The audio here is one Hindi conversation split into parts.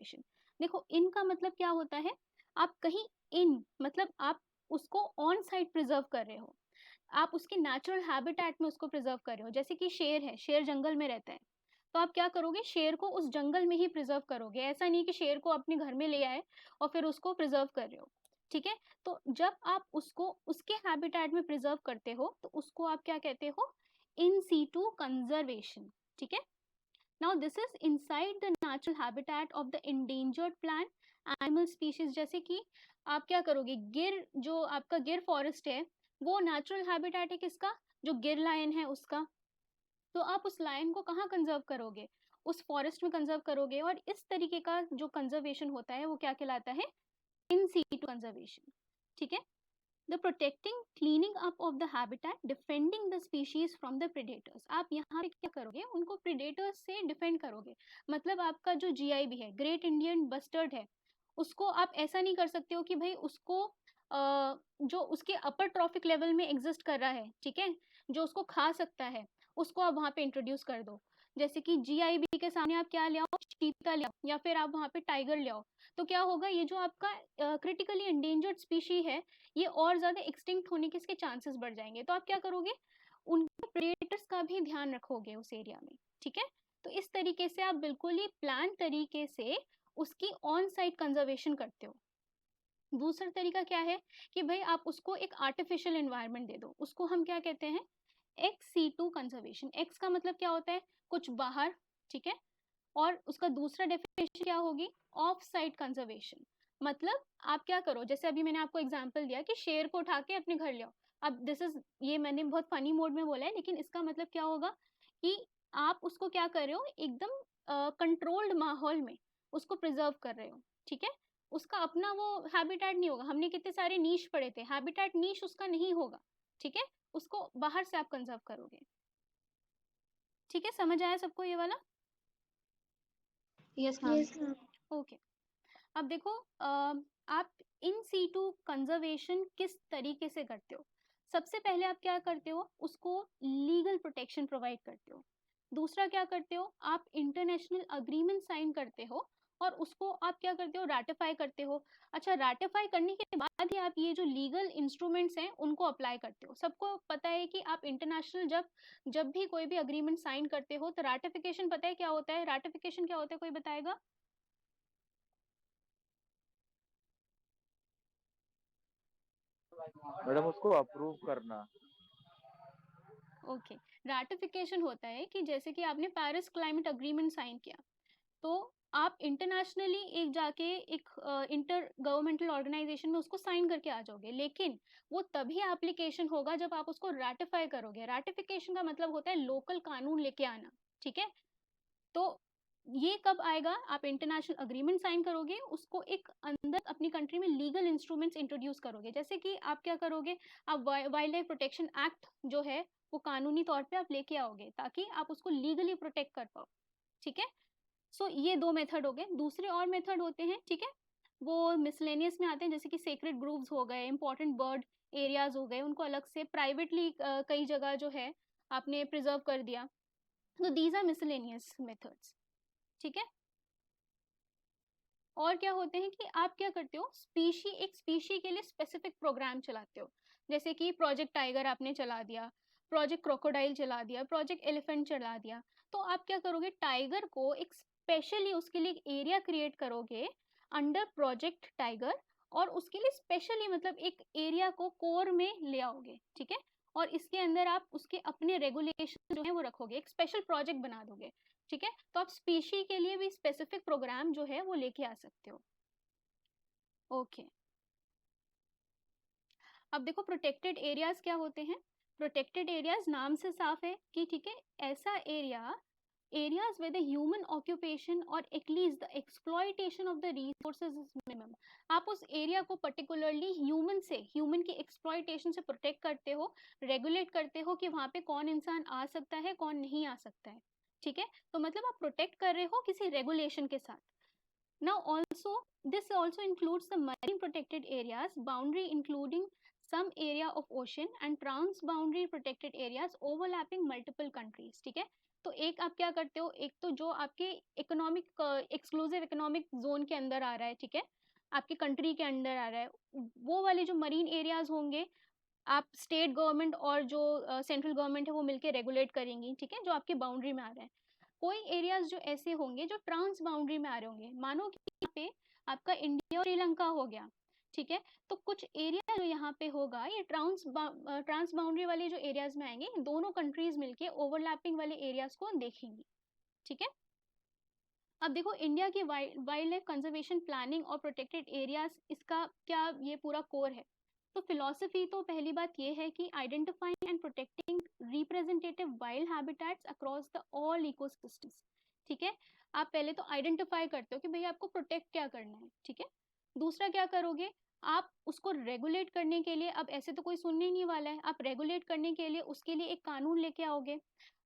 कंजर्वेशन। देखो इन का मतलब क्या होता है, आप कहीं इन मतलब आप उसको ऑन साइट प्रिजर्व कर रहे हो, आप उसके नेचुरल हैबिटेट में उसको प्रिजर्व कर रहे हो। जैसे कि शेर है, शेर जंगल में रहता है, तो आप क्या करोगे, शेर को उस जंगल में ही प्रिजर्व करोगे। ऐसा नहीं कि शेर को अपने घर में ले आए और फिर उसको प्रिजर्व कर रहे हो, ठीक है। तो जब आप उसको उसके हैबिटेट में प्रिजर्व करते हो तो उसको आप क्या कहते हो, इन सीटू कंजर्वेशन, ठीक है। Now this is inside the natural habitat of the endangered plant animal species. जैसे कि आप क्या करोगे, गिर जो आपका गिर फॉरेस्ट है वो नेचुरल हैबिटेट है किसका, जो गिर लायन है उसका। तो आप उस लायन को कहाँ कंजर्व करोगे, उस फॉरेस्ट में कंजर्व करोगे। और इस तरीके का जो कंजर्वेशन होता है वो क्या कहलाता है, इन सीटू कंजर्वेशन, ठीक है। The protecting cleaning up of the habitat defending the species from the predators. आप यहाँ पे क्या करोगे, उनको प्रेडेटर्स से डिफेंड करोगे। मतलब आपका जो जीआईबी है, ग्रेट इंडियन बस्टर्ड है, उसको आप ऐसा नहीं कर सकते हो कि भाई उसको जो उसके अपर ट्रॉफिक लेवल में एग्जिस्ट कर रहा है, ठीक है, जो उसको खा सकता है, उसको आप वहाँ पे इंट्रोड्यूस कर दो। जैसे कि जीआईबी के सामने आप क्या ले आओ, चीता ले आओ या फिर आप वहाँ पे टाइगर ले आओ। तो क्या होगा, ये जो आपका क्रिटिकली एंडेंजर्ड स्पीशी है ये और ज़्यादा एक्सटिंक्ट होने के इसके चांसेस बढ़ जाएंगे। तो आप क्या करोगे, उनके प्रेडेटर्स का भी ध्यान रखोगे उस एरिया में, ठीक है। तो इस तरीके से आप बिल्कुल ही प्लान तरीके से उसकी ऑन साइट कंजर्वेशन करते हो। दूसरा तरीका क्या है कि भाई आप उसको एक आर्टिफिशियल एनवायरनमेंट दे दो, उसको हम क्या कहते हैं, ex situ conservation. Ex का मतलब क्या होता है, कुछ बाहर, ठीक है। और उसका दूसरा डेफिनेशन क्या होगी, ऑफ साइट कंजर्वेशन। मतलब आप क्या करो, जैसे अभी मैंने आपको एग्जांपल दिया कि शेर को उठा के अपने घर ले आओ। अब दिस इज, ये मैंने बहुत फनी मोड में बोला है, लेकिन इसका मतलब क्या होगा कि आप उसको क्या कर रहे हो, एकदम कंट्रोल्ड माहौल में उसको प्रिजर्व कर रहे हो, ठीक है। उसका अपना वो हैबिटेट नहीं होगा। हमने कितने सारे नीश पढ़े थे, हैबिटेट नीश उसका नहीं होगा, ठीक है। उसको बाहर से आप कंजर्व करोगे, ठीक है। समझ आया सबको ये वाला? Yes ma'am. ओके। अब देखो आप इन सीटू कंजर्वेशन किस तरीके से करते हो। सबसे पहले आप क्या करते हो, उसको लीगल प्रोटेक्शन प्रोवाइड करते हो। दूसरा क्या करते हो, आप इंटरनेशनल अग्रीमेंट साइन करते हो और उसको आप क्या करते हो, रैटिफाई करते हो। अच्छा, रैटिफाई करने के बाद ही आप ये जो लीगल इंस्ट्रूमेंट्स हैं उनको अप्लाई करते हो। सबको पता है कि आप इंटरनेशनल जब जब भी कोई भी अग्रीमेंट साइन करते हो तो रैटिफिकेशन, पता है क्या होता है, रैटिफिकेशन क्या होता है, कोई बताएगा? मैडम उसको अप्रूव करना। ओके, रैटिफिकेशन होता है कि जैसे कि आपने पेरिस क्लाइमेट अग्रीमेंट साइन किया, तो आप इंटरनेशनली एक जाके एक इंटर गवर्नमेंटल ऑर्गेनाइजेशन में उसको साइन करके आ जाओगे। लेकिन वो तभी एप्लीकेशन होगा जब आप उसको रैटिफाई करोगे। रैटिफिकेशन का मतलब होता है लोकल कानून लेके आना, ठीक है। तो ये कब आएगा, आप इंटरनेशनल अग्रीमेंट साइन करोगे, उसको एक अंदर अपनी कंट्री में लीगल इंस्ट्रूमेंट्स इंट्रोड्यूस करोगे। जैसे कि आप क्या करोगे, आप वाइल्ड लाइफ प्रोटेक्शन एक्ट जो है वो कानूनी तौर पे आप लेके आओगे ताकि आप उसको लीगली प्रोटेक्ट कर पाओ, ठीक है। सो ये दो मेथड हो गए। दूसरे और मेथड होते हैं, ठीक है, वो मिसलेनियस में आते हैं। जैसे कि सेक्रेड ग्रूव्स हो गए, इंपॉर्टेंट बर्ड एरियाज हो गए, उनको अलग से प्राइवेटली कई जगह जो है आपने प्रिजर्व कर दिया। तो दीज आर मिसलेनियस मेथड्स, ठीक है। और क्या होते हैं कि आप क्या करते हो, स्पीशी, एक स्पीशी के लिए स्पेसिफिक प्रोग्राम चलाते हो। जैसे कि प्रोजेक्ट टाइगर आपने चला दिया, प्रोजेक्ट क्रोकोडाइल चला दिया, प्रोजेक्ट एलिफेंट चला दिया। तो आप क्या करोगे, टाइगर को एक स्पेशली उसके लिए एक एरिया क्रिएट करोगे अंडर प्रोजेक्ट टाइगर, और उसके लिए स्पेशली मतलब एक एरिया को कोर में ले आओगे, ठीक है। और इसके अंदर आप उसके अपने रेगुलेशन जो है वो रखोगे, एक स्पेशल प्रोजेक्ट बना दोगे, ठीक है। तो आप स्पीशी के लिए भी स्पेसिफिक प्रोग्राम जो है वो लेके आ सकते हो। ओके, अब देखो प्रोटेक्टेड एरियाज क्या होते हैं। प्रोटेक्टेड एरियाज नाम से साफ है कि ठीक है, ऐसा area, areas where the human occupation or at least the exploitation of the resources is minimum। आप उस एरिया को पर्टिकुलरली ह्यूमन से, ह्यूमन की एक्सप्लॉइटेशन से प्रोटेक्ट करते हो, रेगुलेट करते हो कि वहाँ पे कौन इंसान आ सकता है, कौन नहीं आ सकता है, ठीक है। तो मतलब आप प्रोटेक्ट कर रहे हो किसी रेगुलेशन के साथ। Now also this also includes the marine protected areas boundary including some area of ocean and transboundary protected areas overlapping multiple countries, ठीक है। तो एक आप क्या करते हो, एक तो जो आपके इकोनॉमिक एक्सक्लूसिव इकोनॉमिक जोन के अंदर आ रहा है, ठीक है, आपके कंट्री के अंदर आ रहा है, वो वाले जो मरीन एरियाज होंगे आप स्टेट गवर्नमेंट और जो सेंट्रल गवर्नमेंट है वो मिलकर रेगुलेट करेंगी, ठीक है, जो आपके बाउंड्री में आ रहे हैं। कोई एरियाज जो ऐसे होंगे जो ट्रांस बाउंड्री में आ रहे होंगे, मानो कि यहाँ पे आपका इंडिया और श्रीलंका हो गया, ठीक है, तो कुछ एरिया जो यहाँ पे होगा ये ट्रांस बाउंड्री वाले जो एरियाज में आएंगे, दोनों कंट्रीज मिलके ओवरलैपिंग वाले एरियाज को देखेंगी, ठीक है। अब देखो इंडिया की वाइल्ड लाइफ कंजर्वेशन प्लानिंग और प्रोटेक्टेड एरियाज, इसका क्या ये पूरा कोर है। तो फिलॉसफी तो पहली बात ये है कि identifying and protecting representative wild habitats across the all ecosystems, ठीक है। आप पहले तो आइडेंटिफाई करते हो कि भाई आपको प्रोटेक्ट क्या करना है, ठीक है। दूसरा क्या करोगे, आप उसको रेगुलेट करने के लिए, अब ऐसे तो कोई सुनने ही नहीं वाला है, आप रेगुलेट करने के लिए उसके लिए एक कानून लेके आओगे।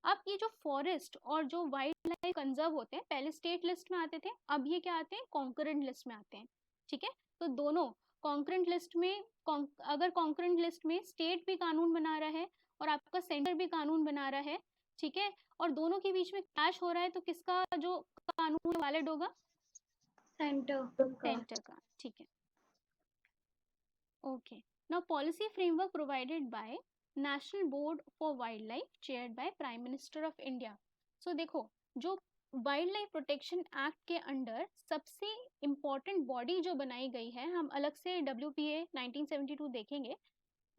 अब ये जो फॉरेस्ट और जो वाइल्ड लाइफ कंजर्व होते हैं, पहले स्टेट लिस्ट में आते थे, अब ये क्या आते हैं, कॉन्करेंट लिस्ट में आते हैं, ठीक है। तो दोनों कॉन्करेंट लिस्ट में, अगर कॉन्करेंट लिस्ट में स्टेट भी कानून बना रहा है और आपका सेंटर भी कानून बना रहा है, ठीक है, और दोनों के बीच में क्लैश हो रहा है, तो किसका जो कानून वैलिड होगा, सेंटर का, ठीक है। Okay, now policy framework provided by national board for wildlife chaired by prime minister of India. So देखो, जो वाइल्ड लाइफ प्रोटेक्शन एक्ट के अंडर सबसे इम्पॉर्टेंट बॉडी जो बनाई गई है, हम अलग से WPA 1972 देखेंगे,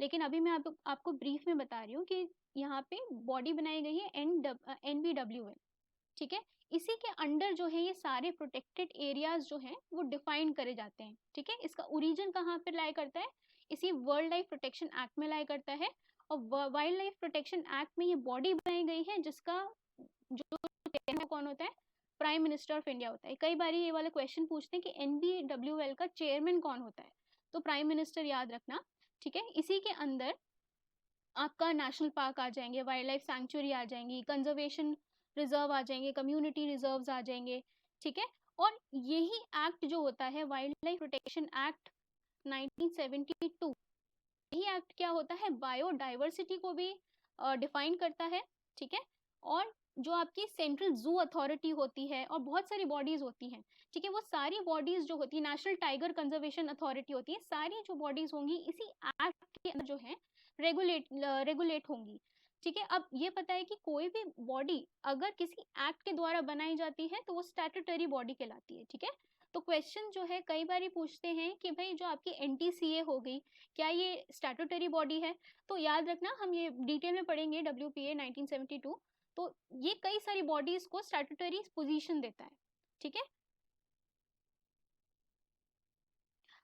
लेकिन अभी मैं आपको ब्रीफ में बता रही हूँ कि यहाँ पे बॉडी बनाई गई है NBWL, ठीक है। इसी के अंडर जो है ये सारे प्रोटेक्टेड एरियाज जो हैं वो डिफाइन करे जाते हैं, ठीक है। इसका ओरिजिन कहाँ पर लाई करता है, इसी वर्ल्ड लाइफ प्रोटेक्शन एक्ट में लाई करता है, और वाइल्ड लाइफ प्रोटेक्शन एक्ट में ये बॉडी बनाई गई है जिसका जो चेयरमैन कौन होता है, प्राइम मिनिस्टर ऑफ इंडिया होता है। कई बार ये वाला क्वेश्चन पूछते हैं कि NBWL का चेयरमैन कौन होता है, तो प्राइम मिनिस्टर याद रखना, ठीक है। इसी के अंदर आपका नेशनल पार्क आ जाएंगे, वाइल्ड लाइफ सैंक्चुरी आ जाएंगी, कंजर्वेशन रिजर्व आ जाएंगे, कम्युनिटी रिजर्व्स आ जाएंगे, ठीक है। और यही एक्ट जो होता है वाइल्ड लाइफ प्रोटेक्शन एक्ट 1972, यही एक्ट क्या होता है, बायोडाइवर्सिटी को भी डिफाइन करता है, ठीक है। और जो आपकी सेंट्रल जू अथॉरिटी होती है और बहुत सारी बॉडीज होती हैं, ठीक है, वो सारी बॉडीज जो होती है, नेशनल टाइगर कंजर्वेशन अथॉरिटी होती है, सारी जो बॉडीज होंगी इसी एक्ट के अंदर जो है रेगुलेट होंगी, ठीक है। अब ये पता है कि कोई भी बॉडी अगर किसी एक्ट के द्वारा बनाई जाती है तो वो स्टैट्यूटरी बॉडी कहलाती है, ठीक है। तो क्वेश्चन जो है कई बार पूछते हैं कि भाई जो आपकी NTCA हो गई, क्या ये स्टैट्यूटरी बॉडी है, तो याद रखना हम ये डिटेल में पढ़ेंगे WPA 1972, तो ये कई सारी बॉडीज को स्टैट्यूटरी पोजीशन देता है, ठीक है।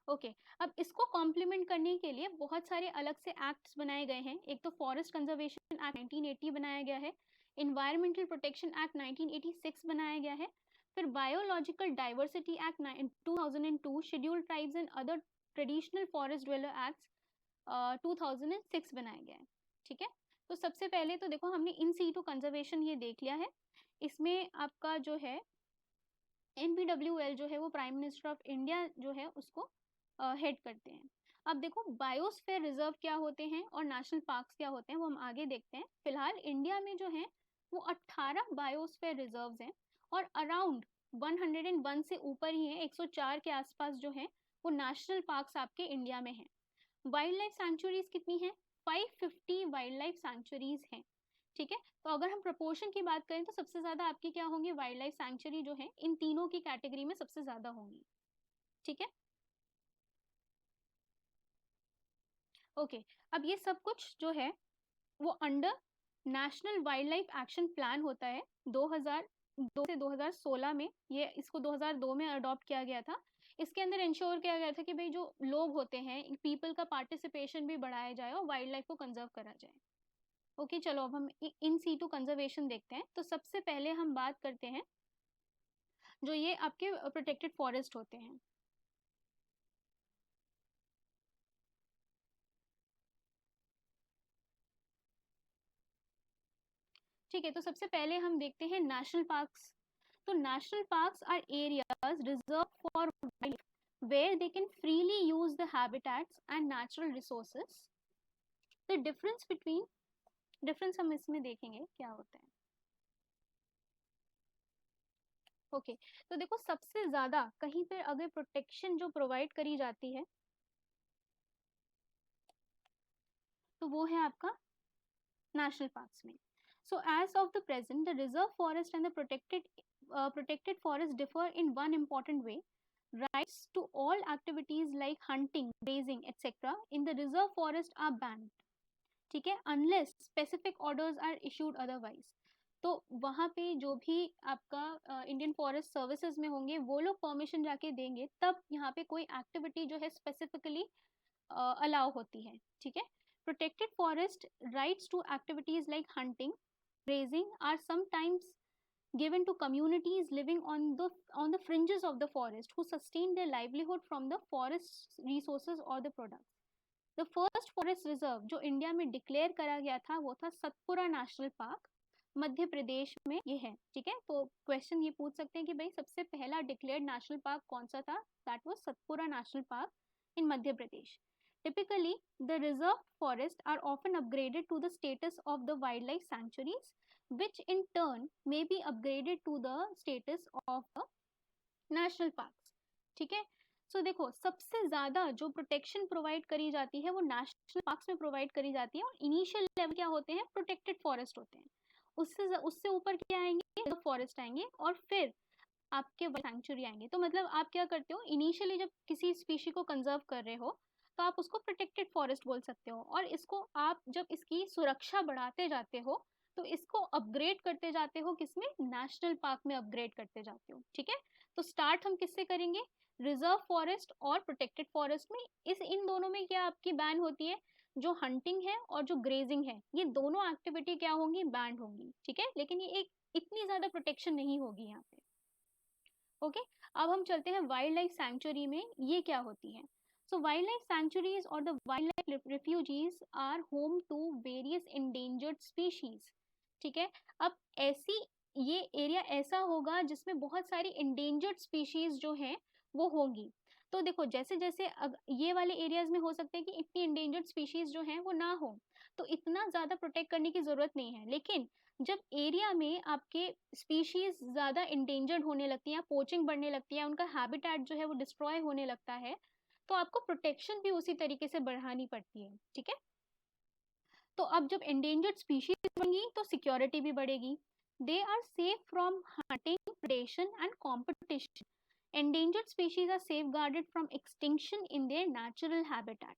ओके, अब इसको कॉम्प्लीमेंट करने के लिए बहुत सारे अलग से एक्ट्स बनाए गए हैं। एक तो फॉरेस्ट कंजर्वेशन एक्ट 1980 बनाया गया है, इन्वायरमेंटल प्रोटेक्शन एक्ट 1986 बनाया गया है, फिर biological diversity act 2002, scheduled tribes and other traditional forest dweller act 2006 बनाया गया है, ठीक है। तो सबसे पहले तो देखो हमने इन सीटू कंजर्वेशन ये देख लिया है, इसमें आपका जो है NBWL जो है वो प्राइम मिनिस्टर ऑफ इंडिया जो है उसको हेड करते हैं। अब देखो बायोस्फीयर रिजर्व क्या होते हैं और नेशनल पार्क्स क्या होते हैं वो हम आगे देखते हैं। फिलहाल इंडिया में जो है वो 18 बायोस्फीयर रिजर्व्स हैं और अराउंड 101 से ऊपर ही है, 104 के आसपास जो है वो नेशनल पार्क्स आपके इंडिया में हैं। वाइल्ड लाइफ सैंक्चुरीज कितनी है, 550 वाइल्ड लाइफ सैंक्चुरीज हैं, ठीक है। तो अगर हम प्रपोर्शन की बात करें तो सबसे ज्यादा आपकी क्या होंगी, वाइल्ड लाइफ सैंक्चुरी जो है इन तीनों की कैटेगरी में सबसे ज्यादा होंगी, ठीक है। ओके, अब ये सब कुछ जो है वो under national wild life action plan होता है 2002 से 2016 में, ये इसको 2002 में अडॉप्ट किया गया था। इसके अंदर इंश्योर किया गया था कि भाई जो लोग होते हैं, पीपल का पार्टिसिपेशन भी बढ़ाया जाए और वाइल्ड लाइफ को कंजर्व करा जाए। ओके, चलो अब हम इन सीटू कंजर्वेशन देखते हैं। तो सबसे पहले हम बात करते हैं जो ये आपके प्रोटेक्टेड फॉरेस्ट होते हैं। ठीक है, तो सबसे पहले हम देखते हैं नेशनल पार्क्स। तो national parks are areas reserve for wild where they can freely use the habitats and natural resources the difference हम इसमें देखेंगे क्या होता है। ओके तो देखो सबसे ज्यादा कहीं पे अगर प्रोटेक्शन जो प्रोवाइड करी जाती है तो वो है आपका नेशनल पार्क्स में। So as of the present the reserve forest and the protected forest differ in one important way. Rights to all activities like hunting, grazing, etc. in the reserve forest are banned. ठीक है, unless specific orders are issued otherwise. तो वहाँ पे जो भी आपका इंडियन फॉरेस्ट सर्विसेज में होंगे वो लोग परमिशन जाके देंगे तब यहाँ पे कोई एक्टिविटी जो है स्पेसिफिकली अलाउ होती है। ठीक है, protected forest rights to activities like hunting, grazing are sometimes given to communities living on the fringes of the forest who sustain their livelihood from the forest resources or the products. The first forest reserve जो इंडिया में डिक्लेयर करा गया था वो था सतपुरा नेशनल पार्क, मध्य प्रदेश में ये है। ठीक है, तो क्वेश्चन ये पूछ सकते हैं कि भाई सबसे पहला डिक्लेयर्ड नेशनल पार्क कौन सा था? That was Satpura national park in Madhya Pradesh. Typically, the reserve forests are often upgraded to the status of the wildlife sanctuaries, which in turn may be upgraded to the status of the national parks. ठीक है, सो देखो सबसे ज्यादा जो प्रोटेक्शन प्रोवाइड करी जाती है वो नेशनल पार्क्स में प्रोवाइड करी जाती है और इनिशियल लेवल क्या होते हैं? प्रोटेक्टेड फॉरेस्ट होते हैं। उससे ऊपर क्या आएंगे? फॉरेस्ट आएंगे और फिर आपके सैंक्चुरी आएंगे। तो मतलब आप क्या करते हो, इनिशियली जब किसी स्पीशी को कंजर्व कर रहे हो तो आप उसको प्रोटेक्टेड फॉरेस्ट बोल सकते हो, और इसको आप जब इसकी सुरक्षा बढ़ाते जाते हो तो इसको अपग्रेड करते जाते हो, किसमें? नेशनल पार्क में अपग्रेड करते जाते हो। ठीक है, तो स्टार्ट हम किससे करेंगे? रिजर्व फॉरेस्ट और प्रोटेक्टेड फॉरेस्ट में। इन दोनों में क्या आपकी बैन होती है? जो हंटिंग है और जो ग्रेजिंग है, ये दोनों एक्टिविटी क्या होंगी? बैंड होंगी। ठीक है, लेकिन ये एक इतनी ज्यादा प्रोटेक्शन नहीं होगी यहाँ पे। ओके, अब हम चलते हैं वाइल्ड लाइफ सैंक्चुरी में ये क्या होती है। सो वाइल्ड लाइफ सैंक्चुरीज और the wildlife refugees are home to various endangered species. ठीक है, अब ऐसी ये एरिया ऐसा होगा जिसमें बहुत सारी इंडेंजर्ड स्पीशीज जो हैं वो होंगी। तो देखो जैसे जैसे ये वाले एरियाज में हो सकते हैं कि इतनी इंडेंजर्ड स्पीशीज जो हैं वो ना हो, तो इतना ज़्यादा प्रोटेक्ट करने की ज़रूरत नहीं है। लेकिन जब एरिया में आपके स्पीशीज ज़्यादा इंडेंजर्ड होने लगती हैं, पोचिंग बढ़ने लगती है, उनका हैबिटेट जो है वो डिस्ट्रॉय होने लगता है, तो आपको प्रोटेक्शन भी उसी तरीके से बढ़ानी पड़ती है। ठीक है, तो अब जब एंडेंजर्ड स्पीशीज बढ़ेंगी तो सिक्योरिटी भी बढ़ेगी। They are safe from hunting, predation and competition. Endangered species are safeguarded from extinction in their natural habitat.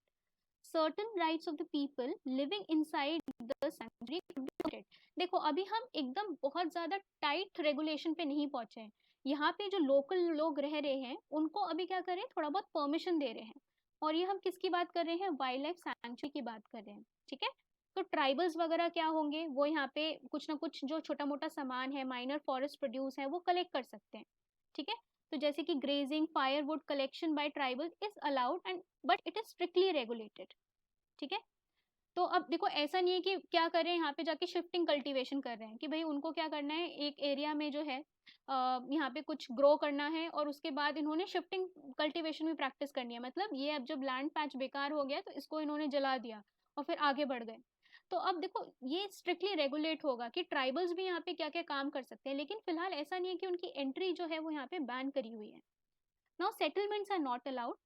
Certain rights of the people living inside the sanctuary could be protected. देखो अभी हम एकदम बहुत ज़्यादा टाइट रेगुलेशन पे नहीं पहुंचे हैं। यहाँ पे जो लोकल लोग रह रहे हैं उनको अभी क्या कर रहे हैं? थोड़ा बहुत परमिशन दे रहे हैं। और ये हम किसकी बात कर रहे हैं? वाइल्ड लाइफ सैंक्चुरी की बात कर रहे हैं। ठीक है, तो ट्राइबल्स वगैरह क्या होंगे? वो यहाँ पे कुछ ना कुछ जो छोटा मोटा सामान है, माइनर फॉरेस्ट प्रोड्यूस है, वो कलेक्ट कर सकते हैं। ठीक है, तो जैसे कि grazing, firewood collection bye tribal is allowed and but it is strictly regulated. ठीक है, तो अब देखो ऐसा नहीं है कि क्या कर रहे हैं यहाँ पे जाके शिफ्टिंग कल्टीवेशन कर रहे हैं कि भाई उनको क्या करना है, एक एरिया में जो है यहाँ पे कुछ ग्रो करना है और उसके बाद इन्होंने शिफ्टिंग कल्टीवेशन में प्रैक्टिस करनी है। मतलब ये अब जब लैंड पैच बेकार हो गया तो इसको इन्होंने जला दिया और फिर आगे बढ़ गए। तो अब देखो ये स्ट्रिक्टली रेगुलेट होगा कि ट्राइबल्स भी यहाँ पे क्या क्या काम कर सकते हैं, लेकिन फिलहाल ऐसा नहीं है कि उनकी एंट्री जो है वो यहाँ पे बैन करी हुई है। Now settlements are not allowed,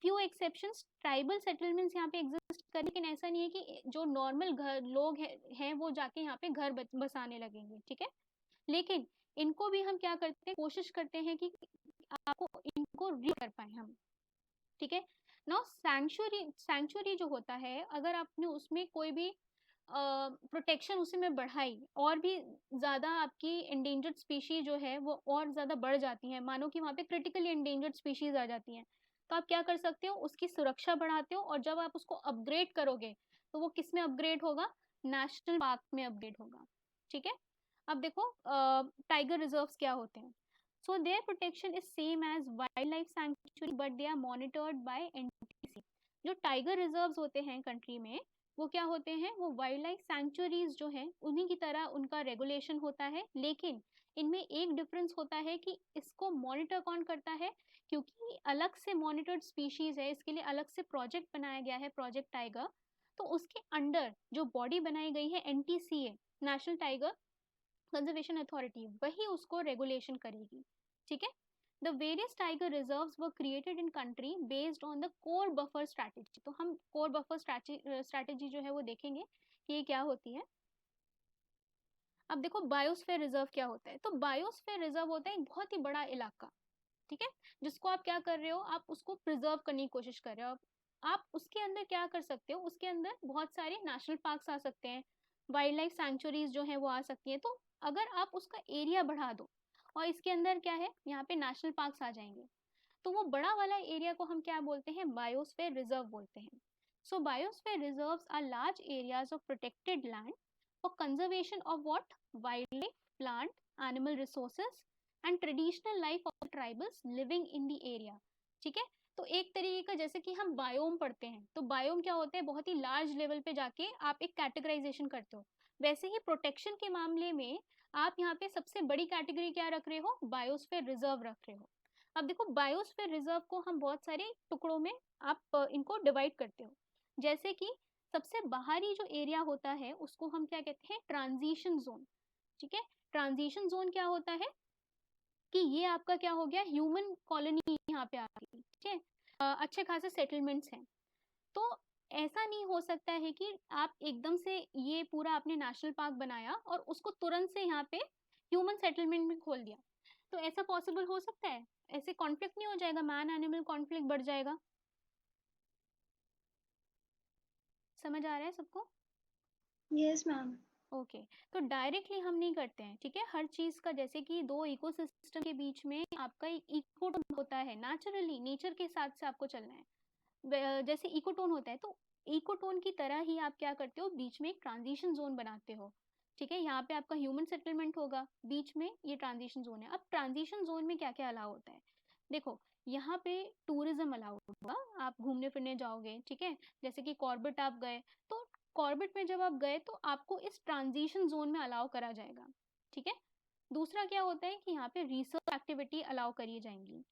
few exceptions. Tribal settlements यहाँ पे एग्जिस्ट कर, लेकिन ऐसा नहीं है कि जो नॉर्मल घर लोग हैं वो जाके यहाँ पे घर बसाने लगेंगे। ठीक है, लेकिन इनको भी हम क्या करते हैं? कोशिश करते हैं कि आपको इनको री कर पाए हम। ठीक है, नाउ सैंक्चुरी जो होता है, अगर आपने उसमें कोई भी प्रोटेक्शन उसी में बढ़ाई और भी ज़्यादा आपकी इंडेंजर्ड स्पीशीज जो है वो और ज़्यादा बढ़ जाती हैं, मानो कि वहाँ पे क्रिटिकली इंडेंजर्ड स्पीशीज आ जाती हैं, तो आप क्या कर सकते हो? उसकी सुरक्षा बढ़ाते हो और जब आप उसको अपग्रेड करोगे तो वो किस में अपग्रेड होगा? नेशनल पार्क में अपग्रेड होगा। ठीक है, अब देखो टाइगर रिजर्व्स क्या होते हैं। So their protection is same as wildlife sanctuary but they are monitored by NTC. जो टाइगर रिजर्व्स होते हैं कंट्री में वो क्या होते हैं? वो वाइल्ड लाइफ सैंक्चुरीज जो हैं उन्हीं की तरह उनका रेगुलेशन होता है, लेकिन इनमें एक डिफरेंस होता है कि इसको मॉनिटर कौन करता है? क्योंकि अलग से मॉनिटर्ड स्पीशीज है, इसके लिए अलग से प्रोजेक्ट बनाया गया है, प्रोजेक्ट टाइगर। तो उसके अंडर जो बॉडी बनाई गई है NTCA, national tiger conservation authority, वही उसको रेगुलेशन करेगी। ठीक है। The various tiger reserves were created in country based on the core buffer strategy. तो हम कोर बफर स्ट्रैटेजी जो है वो देखेंगे कि ये क्या होती है। अब देखो बायोस्फीयर रिजर्व क्या होता है। तो बायोस्फीयर रिजर्व होता है एक बहुत ही बड़ा इलाका, ठीक है, जिसको आप क्या कर रहे हो, आप उसको प्रिजर्व करने की कोशिश कर रहे हो। आप उसके अंदर क्या कर सकते हो, उसके अंदर बहुत सारे नेशनल पार्क्स आ सकते हैं, वाइल्ड लाइफ सेंचुरीज जो है वो आ सकती है। तो अगर आप उसका एरिया बढ़ा दो और इसके अंदर क्या है, यहाँ पे नेशनल पार्क्स आ जाएंगे, तो वो बड़ा वाला एरिया को हम क्या बोलते हैं, बायोस्फीयर रिजर्व बोलते हैं। So biosphere reserves are large areas of protected land for conservation of what, wildlife, plant, animal resources and traditional life of tribals living in the area. ठीक है। तो एक तरीके का जैसे कि हम बायोम पढ़ते हैं, तो बायोम क्या होता है, बहुत ही लार्ज लेवल पे जाके आप एक कैटेगराइजेशन करते हो, वैसे ही प्रोटेक्शन के मामले में आप यहाँ पे सबसे बड़ी कैटेगरी क्या रख रहे हो, बायोस्फीयर रिजर्व रख रहे हो। अब देखो बायोस्फीयर रिजर्व को हम बहुत सारे टुकड़ों में आप इनको डिवाइड करते हो। जैसे कि सबसे बाहरी जो एरिया होता है उसको हम क्या कहते हैं, ट्रांजिशन जोन। ठीक है। ट्रांजिशन जोन क्या होता है कि ये आपका क्या हो गया, ह्यूमन कॉलोनी यहाँ पे आ गई। ठीक है। अच्छे खासे सेटलमेंट्स हैं। तो ऐसा नहीं हो सकता है कि आप एकदम से ये पूरा आपने नेशनल पार्क बनाया और उसको तुरंत से यहाँ पे ह्यूमन सेटलमेंट में खोल दिया। तो ऐसा पॉसिबल हो सकता है? ऐसे कॉन्फ्लिक्ट नहीं हो जाएगा, मैन एनिमल कॉन्फ्लिक्ट बढ़ जाएगा। समझ आ रहा है सबको? Yes ma'am. ओके। तो डायरेक्टली हम नहीं करते हैं, ठीक है। हर चीज का जैसे कि दो इकोसिस्टम के बीच में आपका इकोटोन होता है, नेचुरली नेचर के साथ से आपको चलना है। जैसे इकोटोन होता है, तो इकोटोन की तरह ही आप क्या करते हो, बीच में एक ट्रांजिशन जोन बनाते हो। ठीक है। यहाँ पे आपका ह्यूमन सेटलमेंट होगा, बीच में ये ट्रांजिशन जोन है। अब ट्रांजिशन जोन में क्या क्या अलाउ होता है, देखो यहाँ पे टूरिज्म अलाउड होगा, आप घूमने फिरने जाओगे। ठीक है। जैसे कि कॉर्बेट आप गए, तो कॉर्बेट में जब आप गए तो आपको इस ट्रांजिशन जोन में अलाउ करा जाएगा। ठीक है। दूसरा क्या होता है कि यहाँ पे रिसर्च एक्टिविटी अलाउ करी जाएंगी।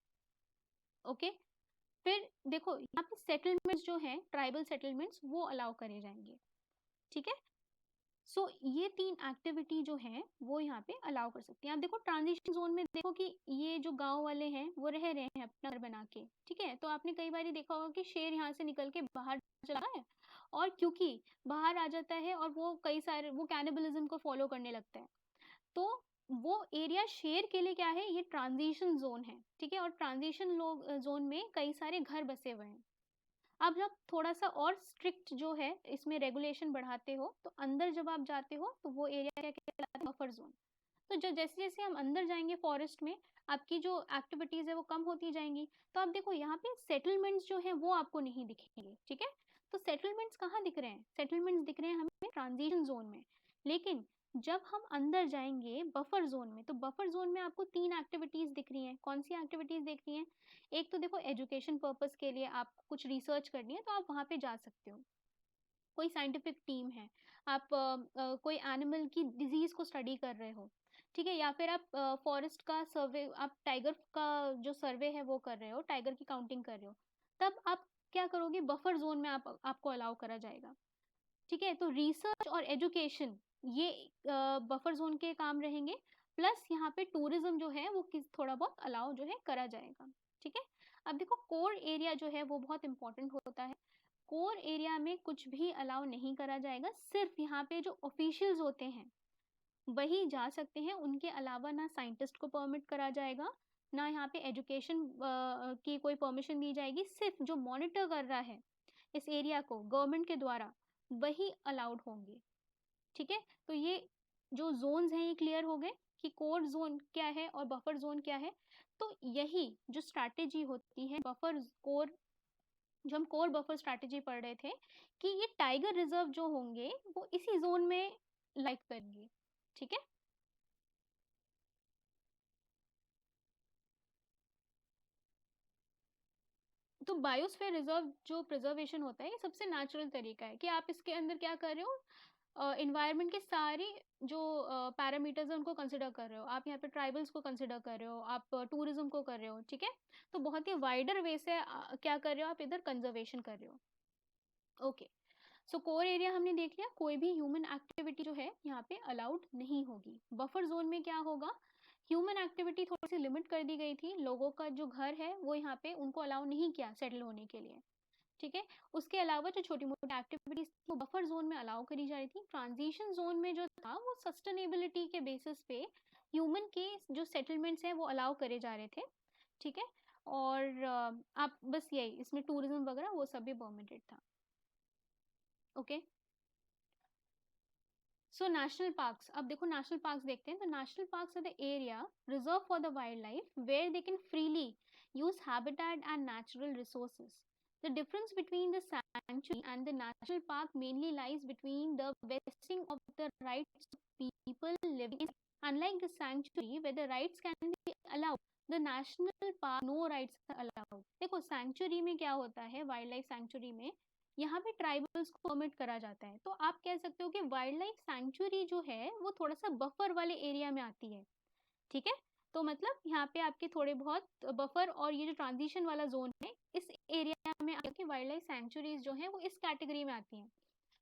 ओके। फिर देखो यहाँ पे सेटलमेंट्स जो हैं, ट्राइबल सेटलमेंट्स, वो अलाउ करे जाएंगे। ठीक है। सो ये तीन एक्टिविटी जो है वो यहाँ पे अलाउ कर सकते हैं। आप देखो ट्रांजिशन जोन में देखो कि ये जो गांव वाले हैं वो रह रहे हैं अपना घर बना के। ठीक है। तो आपने कई बार देखा होगा कि शेर यहाँ से निकल के बाहर चला है, और क्योंकि बाहर आ जाता है और वो कई सारे वो कैनिबलिज्म को फॉलो करने लगता है, तो वो एरिया शेर के लिए क्या है, ये ट्रांजिशन जोन है। ठीक है। और ट्रांजिशन जोन में कई सारे घर बसे हुए हैं। अब जब थोड़ा सा और स्ट्रिक्ट जो है इसमें रेगुलेशन बढ़ाते हो, तो अंदर जब आप जाते हो तो वो एरिया क्या कहलाता है, बफर जोन। तो जो जैसे जैसे हम अंदर जाएंगे फॉरेस्ट में, आपकी जो एक्टिविटीज है वो कम होती जाएंगी। तो आप देखो यहाँ पे सेटलमेंट्स जो है वो आपको नहीं दिखेंगे। ठीक है। तो सेटलमेंट्स कहाँ दिख रहे हैं, सेटलमेंट्स दिख रहे हैं हमें ट्रांजिशन जोन में। लेकिन जब हम अंदर जाएंगे बफर जोन में, तो बफर जोन में आपको तीन एक्टिविटीज दिख रही हैं। कौन सी एक्टिविटीज दिख रही हैं? एक तो देखो एजुकेशन पर्पस के लिए आप कुछ रिसर्च करनी है तो आप वहाँ पे जा सकते हो। कोई साइंटिफिक टीम है, आप कोई एनिमल की डिजीज को स्टडी कर रहे हो। ठीक है। या फिर आप फॉरेस्ट का सर्वे, आप टाइगर का जो सर्वे है वो कर रहे हो, टाइगर की काउंटिंग कर रहे हो, तब आप क्या करोगे, बफर जोन में आपको अलाउ करा जाएगा। ठीक है। तो रिसर्च और एजुकेशन ये बफर जोन के काम रहेंगे। प्लस यहाँ पे टूरिज्म जो है वो किस थोड़ा बहुत अलाउ जो है करा जाएगा। ठीक है। अब देखो कोर एरिया जो है वो बहुत इंपॉर्टेंट होता है। कोर एरिया में कुछ भी अलाउ नहीं करा जाएगा, सिर्फ यहाँ पे जो ऑफिशियल्स होते हैं वही जा सकते हैं। उनके अलावा ना साइंटिस्ट को परमिट करा जाएगा, ना यहाँ पे एजुकेशन की कोई परमिशन दी जाएगी। सिर्फ जो मॉनिटर कर रहा है इस एरिया को गवर्नमेंट के द्वारा, वही अलाउड होंगे। ठीक है। तो ये जो जोन्स हैं ये क्लियर हो गए कि कोर जोन क्या है और बफर जोन क्या है। तो यही जो स्ट्रैटेजी होती है बफर कोर, जो हम कोर बफर स्ट्रैटेजी पढ़ रहे थे, कि ये टाइगर रिजर्व जो होंगे वो इसी जोन में लाइक करेंगे। ठीक है। तो बायोस्फीयर रिजर्व जो प्रिजर्वेशन होता है ये सबसे नेचुरल तरीका है कि आप इसके अंदर क्या कर रहे हो, इन्वायरमेंट के सारे जो पैरामीटर्स हैं उनको कंसिडर कर रहे हो। आप यहाँ पे ट्राइबल्स को कंसिडर कर रहे हो, आप टूरिज्म को कर रहे हो। ठीक है। तो बहुत ही वाइडर वे से क्या कर रहे हो, आप इधर कंजर्वेशन कर रहे हो। ओके। सो कोर एरिया हमने देख लिया, कोई भी ह्यूमन एक्टिविटी जो है यहाँ पे अलाउड नहीं होगी। बफर जोन में क्या होगा, ह्यूमन एक्टिविटी थोड़ी सी लिमिट कर दी गई थी, लोगों का जो घर है वो यहाँ पे उनको अलाउ नहीं किया सेटल होने के लिए, ठीक है। उसके अलावा जो छोटी मोटी एक्टिविटीज वो बफर जोन में अलाउ करी जा रही थी। ट्रांजिशन जोन में जो था वो सस्टेनेबिलिटी के बेसिस पे ह्यूमन के जो सेटलमेंट्स हैं वो अलाउ करे जा रहे थे, ठीक है। और आप बस यही, इसमें टूरिज्म वगैरह वो सब भी परमिटेड था, ओके। सो नेशनल पार्क्स, अब देखो नेशनल पार्क्स देखते हैं। तो national parks are the area reserve for the wildlife where they can freely use habitat and natural resources. The difference between the sanctuary and the national park mainly lies between the vesting of the rights of people living in. Unlike the sanctuary where the rights can be allowed, the national park no rights are allowed. देखो sanctuary में क्या होता है, वाइल्ड लाइफ सैंक्चुरी में यहाँ पे ट्राइबल्स को परमिट करा जाता है। तो आप कह सकते हो कि वाइल्ड लाइफ सैंक्चुरी जो है वो थोड़ा सा बफर वाले एरिया में आती है, ठीक है। तो मतलब यहाँ पे आपके थोड़े बहुत बफर और ये जो ट्रांजिशन वाला जोन है इस एरिया में आपके वाइल्ड लाइफ सैंक्चुरीज जो है वो इस कैटेगरी में आती हैं।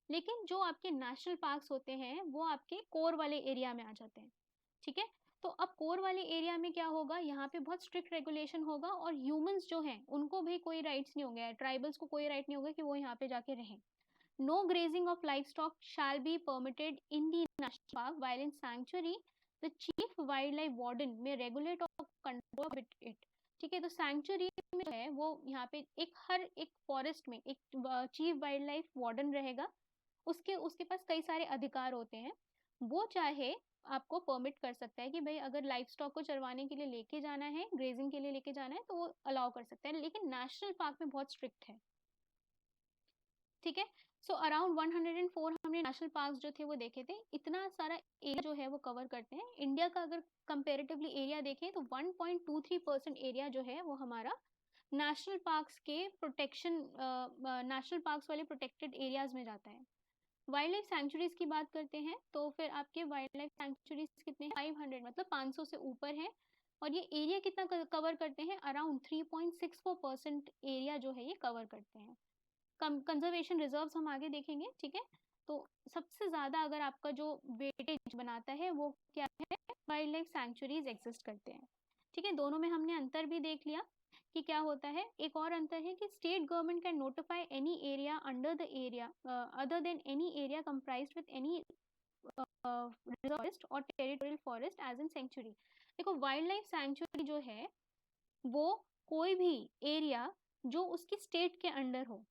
लेकिन जो आपके नेशनल पार्क्स होते हैं वो आपके कोर वाले एरिया में आ जाते हैं, ठीक है। तो अब कोर वाले एरिया में क्या होगा, यहाँ पे बहुत स्ट्रिक्ट रेगुलेशन होगा और ह्यूमंस जो हैं उनको भी कोई राइट्स नहीं होंगे, ट्राइबल्स को कोई राइट नहीं होगा कि वो यहाँ पे जाके रहें। No grazing of livestock shall be permitted in the national park while in sanctuary the chief wildlife warden में रेगुलेट और कंट्रोल इट, ठीक है। तो सैंक्चुरी में जो है वो यहाँ पे हर एक फॉरेस्ट में एक चीफ वाइल्ड लाइफ वार्डन रहेगा, उसके उसके पास कई सारे अधिकार होते हैं। वो चाहे आपको परमिट कर सकता है कि भाई अगर लाइफ स्टॉक को चरवाने के लिए लेके जाना है, ग्रेजिंग के लिए लेके जाना है तो वो अलाउ कर सकता है, लेकिन नेशनल पार्क में बहुत स्ट्रिक्ट है, ठीक है। सो अराउंड 104 हमने नेशनल पार्क जो थे वो देखे थे। इतना सारा एरिया जो है वो कवर करते हैं। इंडिया का अगर कंपेरेटिवली एरिया देखें तो 1.23% एरिया जो है वो हमारा नेशनल पार्क्स के प्रोटेक्शन, नेशनल पार्क्स वाले प्रोटेक्टेड एरियाज में जाता है। वाइल्ड लाइफ सैंक्चुरीज की बात करते हैं तो फिर आपके वाइल्ड लाइफ सैंक्चुरीज कितने हैं, 500 मतलब 500 से ऊपर है। और ये एरिया कितना कवर करते हैं, अराउंड 3.64% एरिया जो है ये कवर करते हैं। कंजर्वेशन रिजर्व्स हम आगे देखेंगे, ठीक है। तो सबसे ज़्यादा अगर आपका जो वेटेज बनाता है वो क्या है, वाइल्ड लाइफ सैंक्चुरीज एग्जिस्ट करते हैं, ठीक है। दोनों में हमने अंतर भी देख लिया कि क्या होता है। एक और अंतर है कि state government can notify any area under the area other than any area comprised with any forest और territorial forest as in sanctuary. देखो वाइल्ड लाइफ सैंक्चुरी जो है वो कोई भी एरिया जो उसकी स्टेट के अंडर हो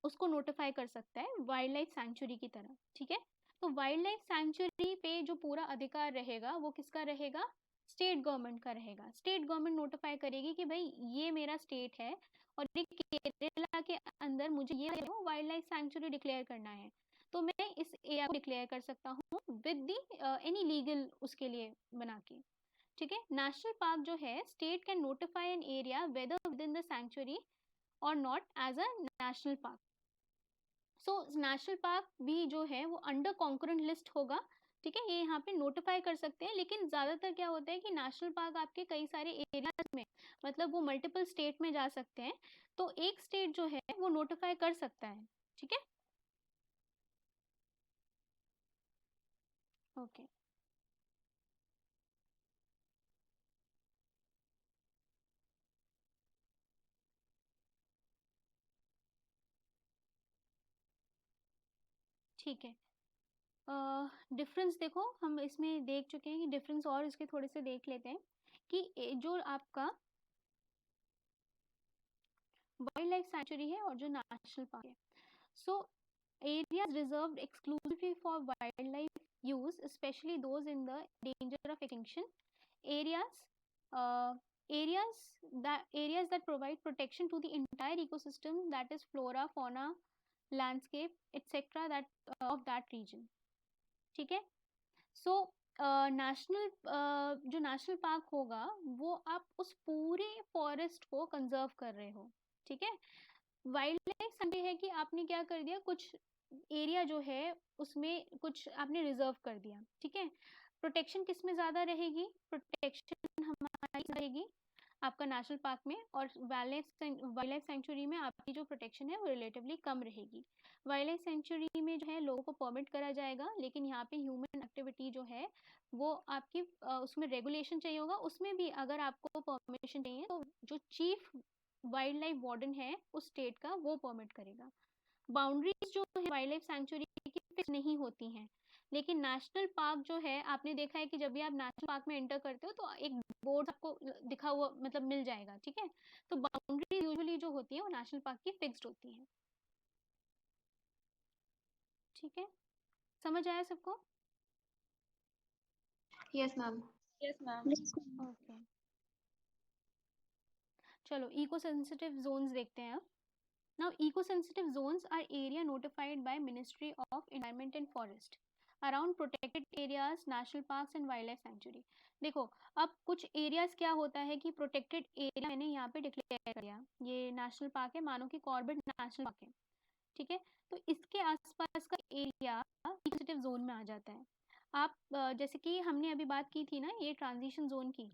उसको नोटिफाई कर सकता है वाइल्ड लाइफ सैंक्चुरी की तरह, ठीक है। तो वाइल्ड लाइफ सैंक्चुरी पे जो पूरा अधिकार रहेगा वो किसका रहेगा, स्टेट गवर्नमेंट का रहेगा। स्टेट गवर्नमेंट नोटिफाई करेगी कि भाई ये मेरा स्टेट है और ये केरला के अंदर मुझे ये वाइल्ड लाइफ सैंक्चुरी डिक्लेयर करना है, तो मैं इस एरिया को डिक्लेयर कर सकता हूँ विद दी एनी लीगल उसके लिए बना के, ठीक है। नेशनल पार्क जो है state can notify an area whether within the sanctuary और not as a national park. So national park भी जो है वो अंडर कॉन्करेंट लिस्ट होगा, ठीक है। ये यहाँ पे नोटिफाई कर सकते हैं, लेकिन ज़्यादातर क्या होता है कि नेशनल पार्क आपके कई सारे एरियाज में मतलब वो मल्टीपल स्टेट में जा सकते हैं, तो एक स्टेट जो है वो नोटिफाई कर सकता है, ठीक है। ओके ठीक है। डिफरेंस देखो हम इसमें देख चुके हैं कि डिफरेंस और इसके थोड़े से देख लेते हैं कि जो आपका वाइल्ड लाइफ सैंचुरी है और जो नेशनल पार्क है, सो areas reserved exclusively for wildlife use, especially those in the danger of extinction. Areas, areas that provide protection to the entire ecosystem, that is flora, fauna, landscape, etc. that of that region. ठीक है। सो जो नेशनल पार्क होगा वो आप उस पूरे फॉरेस्ट को कंजर्व कर रहे हो, ठीक है। वाइल्ड लाइफ सैंक्चुरी है कि आपने क्या कर दिया, कुछ एरिया जो है उसमें कुछ आपने रिजर्व कर दिया, ठीक है। प्रोटेक्शन किस में ज़्यादा रहेगी, प्रोटेक्शन हमारी रहेगी आपका नेशनल पार्क में, और वाइल्ड लाइफ सेंचुरी में आपकी जो प्रोटेक्शन है वो रिलेटिवली कम रहेगी। वाइल्ड लाइफ सेंचुरी में जो है लोगों को परमिट करा जाएगा, लेकिन यहाँ पे ह्यूमन एक्टिविटी जो है वो आपकी उसमें रेगुलेशन चाहिए होगा। उसमें भी अगर आपको परमिशन चाहिए तो जो चीफ वाइल्ड लाइफ वार्डन है उस स्टेट का, वो परमिट करेगा। बाउंड्रीज जो है वाइल्ड लाइफ सेंचुरी की फिक्स नहीं होती हैं, लेकिन नेशनल पार्क जो है आपने देखा है कि जब भी आप नेशनल पार्क में एंटर करते हो तो एक बोर्ड आपको दिखा हुआ मतलब मिल जाएगा, ठीक है। तो बाउंड्री यूजुअली जो होती है वो नेशनल पार्क की फिक्स्ड होती है, ठीक है। समझ आया सबको? Yes, ma'am. Yes, ma'am. Okay, चलो इको सेंसिटिव जोन्स देखते हैं अब। Now, eco-sensitive zones are area notified by Ministry of Environment and Forest around protected areas, national parks and wildlife sanctuary. देखो, अब कुछ एरियाज क्या होता है कि प्रोटेक्टेड एरिया मैंने यहाँ पे डिक्लेयर कर दिया, ये नेशनल पार्क है, मानो कि कॉर्बेट नेशनल पार्क है, ठीक है। तो इसके आसपास का एरिया इको-सेंसिटिव जोन में आ जाता है। आप जैसे कि हमने अभी बात की थी ना ये ट्रांजिशन जोन की,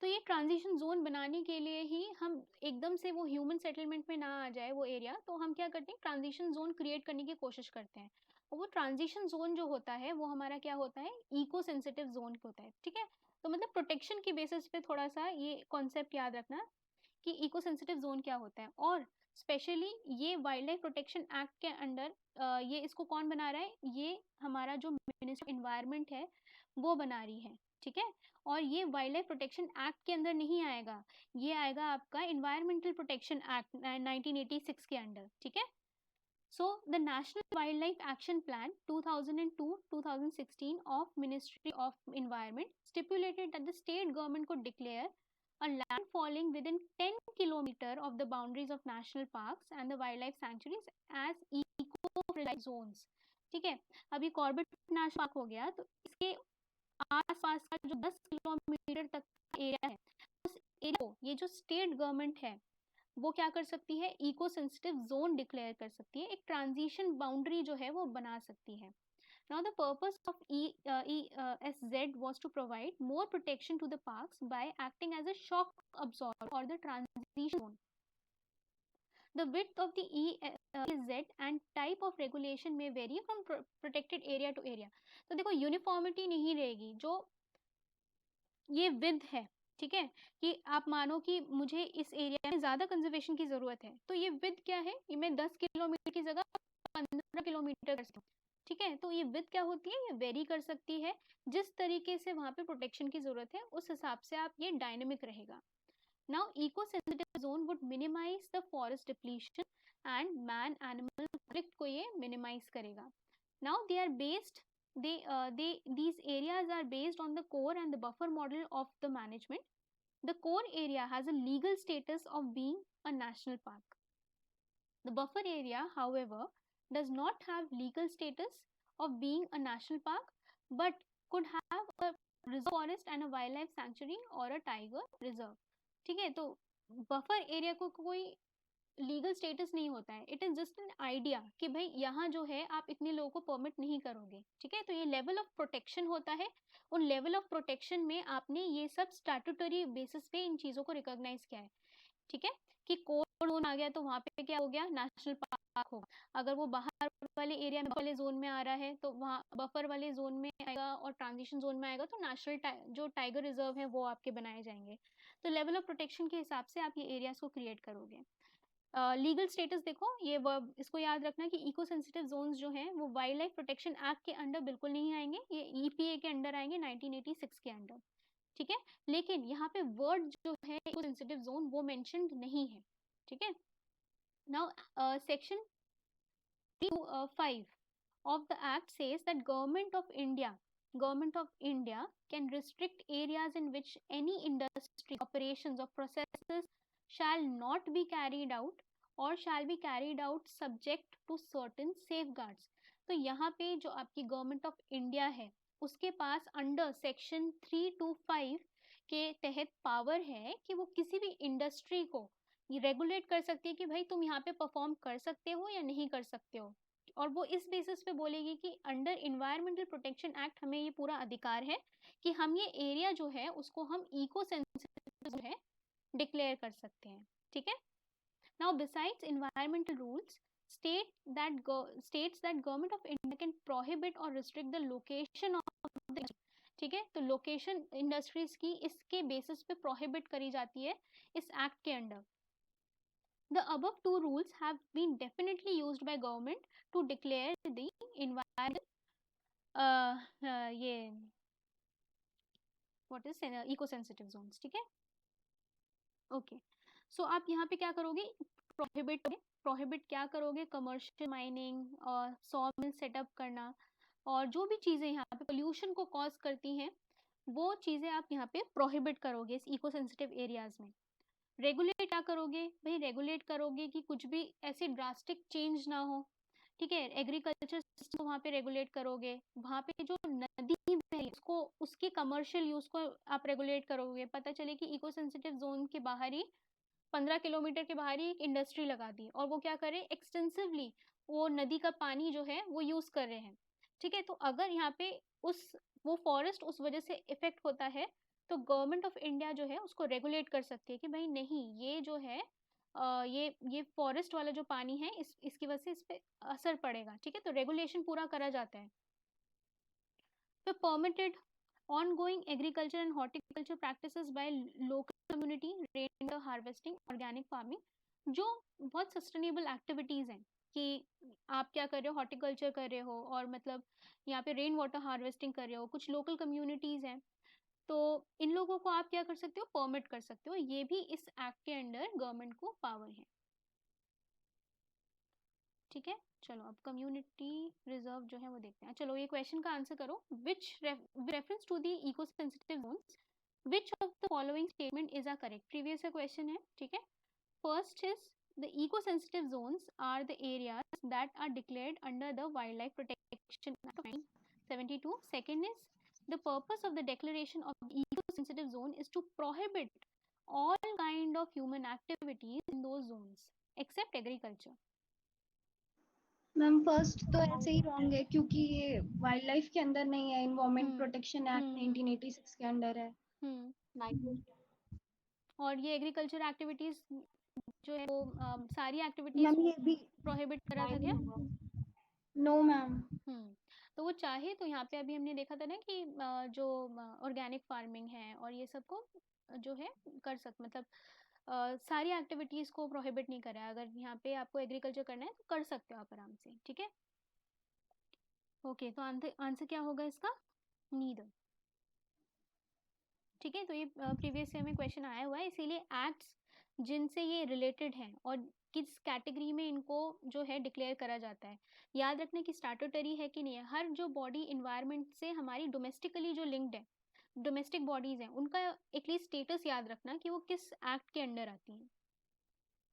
तो ये ट्रांजिशन जोन बनाने के लिए ही हम एकदम से वो ह्यूमन सेटलमेंट में ना आ जाए वो एरिया, तो हम क्या करते हैं ट्रांजिशन जोन क्रिएट करने की कोशिश करते हैं। और वो ट्रांजिशन जोन जो होता है वो हमारा क्या होता है, इको सेंसिटिव जोन होता है, ठीक है। तो मतलब प्रोटेक्शन की बेसिस पे थोड़ा सा ये कॉन्सेप्ट याद रखना कि इको सेंसिटिव जोन क्या होता है। और स्पेशली ये वाइल्ड लाइफ प्रोटेक्शन एक्ट के अंडर ये इसको कौन बना रहा है, ये हमारा जो मिनिस्टर ऑफ एनवायरनमेंट है वो बना रही है, ठीक है। और ये वाइल्ड लाइफ प्रोटेक्शन एक्ट के अंदर नहीं आएगा, ये आएगा आपका एनवायरमेंटल प्रोटेक्शन एक्ट 1986 के अंडर, ठीक है। So the National Wildlife Action Plan 2002-2016 of Ministry of Environment stipulated that the state government could declare a land falling within 10 kilometer of the boundaries of national parks and the wildlife sanctuaries as eco-friendly zones, ठीक है। अभी कॉर्बेट नेशनल पार्क हो गया, तो इसके आसपास का जो 10 किलोमीटर तक का एरिया है, उस एरिया को ये जो स्टेट गवर्नमेंट है वो क्या कर सकती है, इको सेंसिटिव जोन डिक्लेयर कर सकती है, एक ट्रांजिशन बाउंड्री जो है वो बना सकती है। Now the purpose of ESZ was to provide more protection to the parks by acting as a shock absorber or the transition zone. The width of the ESZ and type of regulation may vary from protected area to area. तो देखो यूनिफॉर्मिटी नहीं रहेगी, जो ये विद है, ठीक है, कि आप मानो कि मुझे इस एरिया में ज़्यादा कंजर्वेशन की ज़रूरत है, तो ये विद क्या है, ये मैं 10 किलोमीटर की जगह 15 किलोमीटर कर सकती हूँ, ठीक है। तो ये विद क्या होती है, ये वेरी कर सकती है, जिस तरीके से वहाँ पे प्रोटेक्शन की ज़रूरत है उस हिसाब से आप ये डायनेमिक रहेगा। Now eco sensitive zone would minimize the forest depletion and man animal conflict को ये मिनिमाइज करेगा। Now they are based these areas are based on the core and the buffer model of the management. The core area has a legal status of being a national park. The buffer area, however, does not have legal status of being a national park, but could have a reserve forest and a wildlife sanctuary or a tiger reserve, ठीक है। तो बफर एरिया को कोई लीगल स्टेटस नहीं होता है, it is just an idea कि भाई यहाँ जो है आप इतने लोगों को परमिट नहीं करोगे, ठीक है। तो ये लेवल ऑफ प्रोटेक्शन होता है, उन लेवल ऑफ प्रोटेक्शन में आपने ये सब स्टैट्यूटरी बेसिस पे इन चीज़ों को रिकॉग्नाइज किया है, ठीक है। कि कोर जोन आ गया तो वहाँ पे क्या हो गया, नेशनल पार्क होगा। अगर वो बाहर वाले एरिया में वाले जोन में आ रहा है तो वहाँ बफर वाले जोन में आएगा, और ट्रांजिशन जोन में आएगा तो नेशनल जो टाइगर रिजर्व है वो आपके बनाए जाएंगे। तो लेवल ऑफ प्रोटेक्शन के हिसाब से आप ये एरियाज को क्रिएट करोगे। लीगल स्टेटस देखो, ये वर्ब इसको याद रखना कि इको सेंसिटिव जोन्स जो हैं वो वाइल्ड लाइफ प्रोटेक्शन एक्ट के अंडर बिल्कुल नहीं आएंगे, ये ईपीए के अंडर आएंगे 1986 के अंडर, ठीक है। लेकिन यहाँ पे वर्ड जो है इको सेंसिटिव जोन वो मेंशन्ड नहीं है, ठीक है। Now section 5 of the act says that government of India can restrict areas in which any industry operations or processes shall not be carried out or shall be carried out subject to certain safeguards. तो यहाँ पे जो आपकी गवर्नमेंट ऑफ इंडिया है उसके पास अंडर सेक्शन 325 के तहत पावर है कि वो किसी भी इंडस्ट्री को रेगुलेट कर सकती है कि भाई तुम यहाँ पे परफॉर्म कर सकते हो या नहीं कर सकते हो, और वो इस बेसिस पे बोलेगी कि अंडर इन्वायरमेंटल प्रोटेक्शन एक्ट हमें ये पूरा अधिकार है कि हम ये एरिया जो है उसको हम इको सेंसिटिव है डिक्लेयर कर सकते हैं, ठीक है। Now besides environmental rules states that government of India can prohibit or restrict the location of the, ठीक है, तो लोकेशन इंडस्ट्रीज की इसके बेसिस पे प्रोहिबिट करी जाती है इस एक्ट के under. The above two rules have been definitely used by government to declare the environment ये what is eco sensitive zones, ठीक है। ओके, सो आप यहाँ पे क्या करोगे, प्रोहिबिट क्या करोगे, कमर्शियल माइनिंग और सॉ मिल सेटअप करना और जो भी चीज़ें यहाँ पे पोल्यूशन को कॉज करती हैं वो चीज़ें आप यहाँ पे प्रोहिबिट करोगे इस इको सेंसिटिव एरियाज में। रेगुलेट क्या करोगे भाई, रेगुलेट करोगे कि कुछ भी ऐसी ड्रास्टिक चेंज ना हो, ठीक है। एग्रीकल्चर सिस्टम वहाँ पे रेगुलेट करोगे, वहाँ पे जो नदी है उसको उसकी कमर्शियल यूज को आप रेगुलेट करोगे। पता चले कि इको सेंसिटिव जोन के बाहर ही 15 किलोमीटर के बाहर ही एक इंडस्ट्री लगा दी और वो क्या करे, एक्सटेंसिवली वो नदी का पानी जो है वो यूज कर रहे हैं, ठीक है। तो अगर यहाँ पे उस वो फॉरेस्ट उस वजह से इफेक्ट होता है तो गवर्नमेंट ऑफ इंडिया जो है उसको रेगुलेट कर सकती है कि भाई नहीं, ये जो है ये फॉरेस्ट वाला जो पानी है इसकी वजह से इस पे असर पड़ेगा, ठीक है। तो रेगुलेशन पूरा करा जाता है। तो permitted ongoing agriculture and horticulture practices by local community, rainwater harvesting, organic farming, जो बहुत सस्टेनेबल एक्टिविटीज़ हैं कि आप क्या कर रहे हो, हॉर्टिकल्चर कर रहे हो और मतलब यहाँ पे रेन वाटर हार्वेस्टिंग कर रहे हो, कुछ लोकल कम्युनिटीज़ हैं, तो इन लोगों को आप क्या कर सकते हो, परमिट कर सकते हो। ये भी इस एक्ट के अंडर गवर्नमेंट को पावर है, ठीक है। चलो अब कम्युनिटी रिजर्व जो है वो देखते हैं। चलो ये क्वेश्चन का आंसर करो। Which reference to the eco sensitive zones which of the following statement is a correct, previous question है, ठीक है। First is the eco sensitive zones are the areas that are declared under the wildlife protection act of 1972. Second is the purpose of the declaration of the eco sensitive zone is to prohibit all kind of human activities in those zones except agriculture. Ma'am first तो ऐसे ही रॉन्ग है क्योंकि ये वाइल्ड लाइफ के अंदर नहीं है, एनवायरमेंट प्रोटेक्शन एक्ट 1986 के अंडर है। और ये एग्रीकल्चर एक्टिविटीज जो है वो सारी एक्टिविटीज मैम ये भी प्रोहिबिट करा था क्या? No ma'am. तो वो चाहे तो यहाँ पे अभी हमने देखा था ना कि जो ऑर्गेनिक फार्मिंग है और ये सबको जो है कर मतलब सारी एक्टिविटीज को प्रोहिबिट नहीं करा है। अगर यहाँ पे आपको एग्रीकल्चर करना है तो कर सकते हो आप आराम से, ठीक है। ओके, तो आंसर क्या होगा इसका? नीदर, ठीक है। तो ये प्रीवियस ईयर में क्वेश्चन आया हुआ है, इसीलिए एक्ट्स जिनसे ये रिलेटेड हैं और किस कैटेगरी में इनको जो है डिक्लेयर करा जाता है, याद रखना कि स्टैट्यूटरी है कि नहीं है। हर जो बॉडी इन्वायरमेंट से हमारी डोमेस्टिकली जो लिंक्ड है, डोमेस्टिक बॉडीज हैं, उनका एटलीस्ट स्टेटस याद रखना कि वो किस एक्ट के अंडर आती हैं,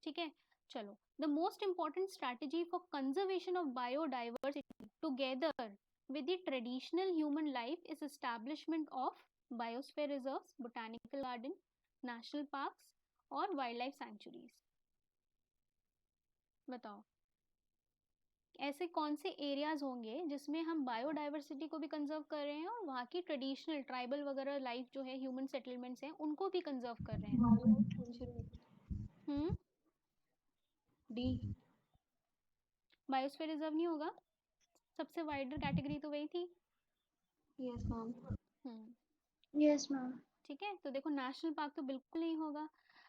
ठीक है। चलो, the most important strategy for conservation of biodiversity together with the traditional human life is establishment of biosphere reserves, botanical garden, national parks और wildlife sanctuaries। बताओ ऐसे कौन से एरियाज होंगे जिसमें हम बायोडाइवर्सिटी को भी कंजर्व कर रहे हैं और वहाँ की ट्रेडिशनल ट्राइबल वगैरह लाइफ जो है, ह्यूमन सेटलमेंट्स हैं, उनको भी कंजर्व कर रहे हैं। डी बायोस्फीयर रिजर्व नहीं होगा? सबसे वाइडर कैटेगरी तो वही थी। Yes ma'am. Yes ma'am. ठीक है, तो देखो नेशनल पार्क तो बिल्कुल नहीं होगा।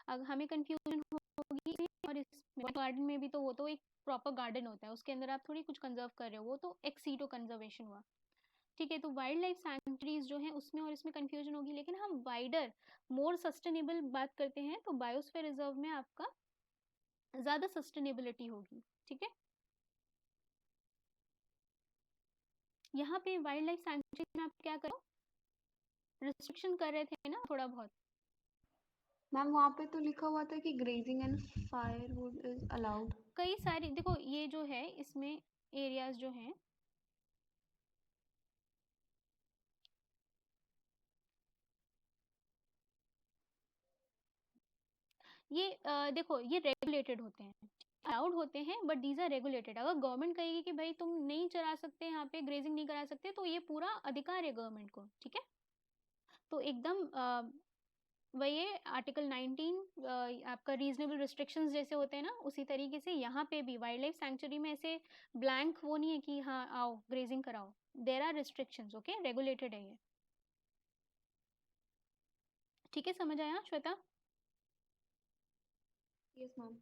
अगर हमें कंफ्यूजन होगी और इस गार्डन में भी तो वो तो एक प्रॉपर गार्डन होता है, उसके अंदर आप थोड़ी कुछ कंजर्व कर रहे हो, वो तो एक्सीटो कंजर्वेशन हुआ, ठीक है। तो वाइल्ड लाइफ सैंक्चुरीज जो है उसमें और इसमें कंफ्यूजन होगी, लेकिन हम वाइडर मोर सस्टेनेबल बात करते हैं तो बायोस्फीयर रिजर्व में आपका ज्यादा सस्टेनेबिलिटी होगी, ठीक है। यहाँ पे वाइल्ड लाइफ सैंक्चुरी में आप क्या करो, रिस्ट्रिक्शन कर रहे थे ना थोड़ा बहुत। मैम वहाँ पे तो लिखा हुआ था कि grazing and firewood is allowed. कई सारी देखो ये जो है इसमें एरियाज जो हैं ये देखो ये रेगुलेटेड होते हैं, अलाउड होते हैं बट दीज आर रेगुलेटेड। अगर गवर्नमेंट कहेगी कि भाई तुम नहीं चरा सकते, यहाँ पे ग्रेजिंग नहीं करा सकते, तो ये पूरा अधिकार है गवर्नमेंट को, ठीक है। तो एकदम वही है आर्टिकल 19 आपका रीजनेबल रिस्ट्रिक्शंस जैसे होते हैं ना, उसी तरीके से यहाँ पे भी वाइल्ड लाइफ सेंचुरी में ऐसे ब्लैंक वो नहीं है कि हाँ आओ ग्रेजिंग कराओ, there are restrictions, okay, regulated है ये। ठीक है, समझ आया Shweta? Yes, ma'am.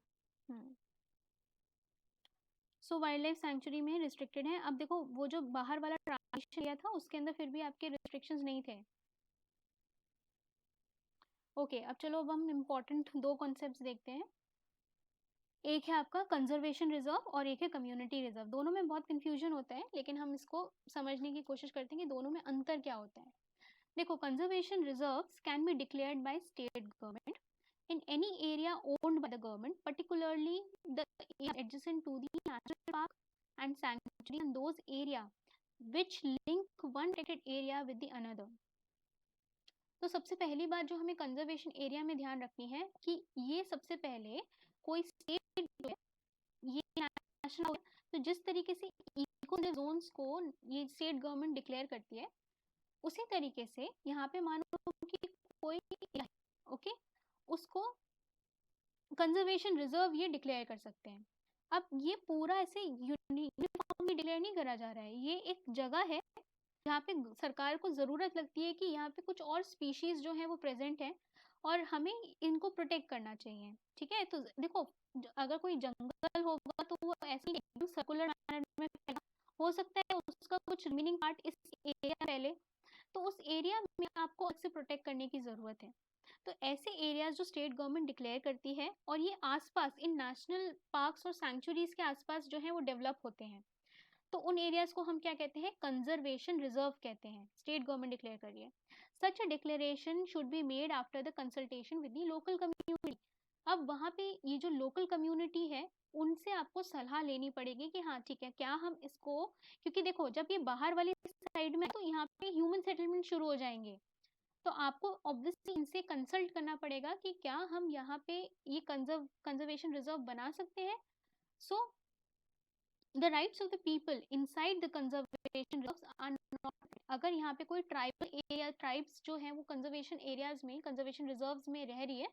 So wildlife sanctuary में रिस्ट्रिक्टेड है। अब देखो वो जो बाहर वाला ट्रांजिशन लिया था उसके अंदर फिर भी आपके रिस्ट्रिक्शंस नहीं थे। ओके, अब चलो अब हम इम्पोर्टेंट दो कॉन्सेप्ट्स देखते हैं। एक है आपका कंजर्वेशन रिजर्व और एक है कम्युनिटी रिजर्व। दोनों में बहुत कंफ्यूजन होता है, लेकिन हम इसको समझने की कोशिश करते हैं कि दोनों में अंतर क्या होता है। देखो, conservation reserves can be declared by state government in any area owned by the government, particularly the area adjacent to the national park and sanctuary, and those area which link one protected area with the another. तो सबसे पहली बात जो हमें कंजर्वेशन एरिया में ध्यान रखनी है कि ये सबसे पहले कोई स्टेट जो है ये नेशनल, तो जिस तरीके से इको जोन्स को ये स्टेट गवर्नमेंट डिक्लेयर करती है, उसी तरीके से यहाँ पे मानो कि कोई ओके उसको कंजर्वेशन रिजर्व ये डिक्लेयर कर सकते हैं। अब ये पूरा ऐसे यूनिफॉर्मली डिक्लेयर नहीं करा जा रहा है, ये एक जगह है जहाँ पे सरकार को ज़रूरत लगती है कि यहाँ पे कुछ और स्पीशीज़ जो है वो प्रेजेंट है और हमें इनको प्रोटेक्ट करना चाहिए। ठीक है, तो देखो अगर कोई जंगल होगा तो वो ऐसे ही सर्कुलर मैनर में फैलेगा। हो सकता है उसका कुछ रिमेनिंग पार्ट इस एरिया पहले, तो उस एरिया में आपको अलग से प्रोटेक्ट करने की ज़रूरत है। तो ऐसे एरियाज जो स्टेट गवर्नमेंट डिक्लेयर करती है और ये आसपास इन नेशनल पार्क्स और सैंक्चुरीज के आसपास जो है वो डेवलप होते हैं, तो उन एरियाज को हम क्या कहते हैं, कंजर्वेशन रिजर्व कहते हैं। स्टेट गवर्नमेंट डिक्लेयर कर रही है। Such a declaration should be made after the consultation with the local community. अब वहाँ पे ये जो लोकल कम्युनिटी है उनसे आपको सलाह लेनी पड़ेगी कि हाँ ठीक है, क्या हम इसको, क्योंकि देखो जब ये बाहर वाली साइड में तो यहाँ पे ह्यूमन सेटलमेंट शुरू हो जाएंगे, तो आपको ऑब्वियसली इनसे कंसल्ट करना पड़ेगा कि क्या हम यहाँ पे ये कंजर्वेशन रिजर्व बना सकते हैं। So the rights of the people inside the conservation reserves are not, अगर यहाँ पे कोई ट्राइबल एरिया ट्राइब्स जो हैं वो कंजर्वेशन एरियाज में कंजर्वेशन रिजर्व्स में रह रही है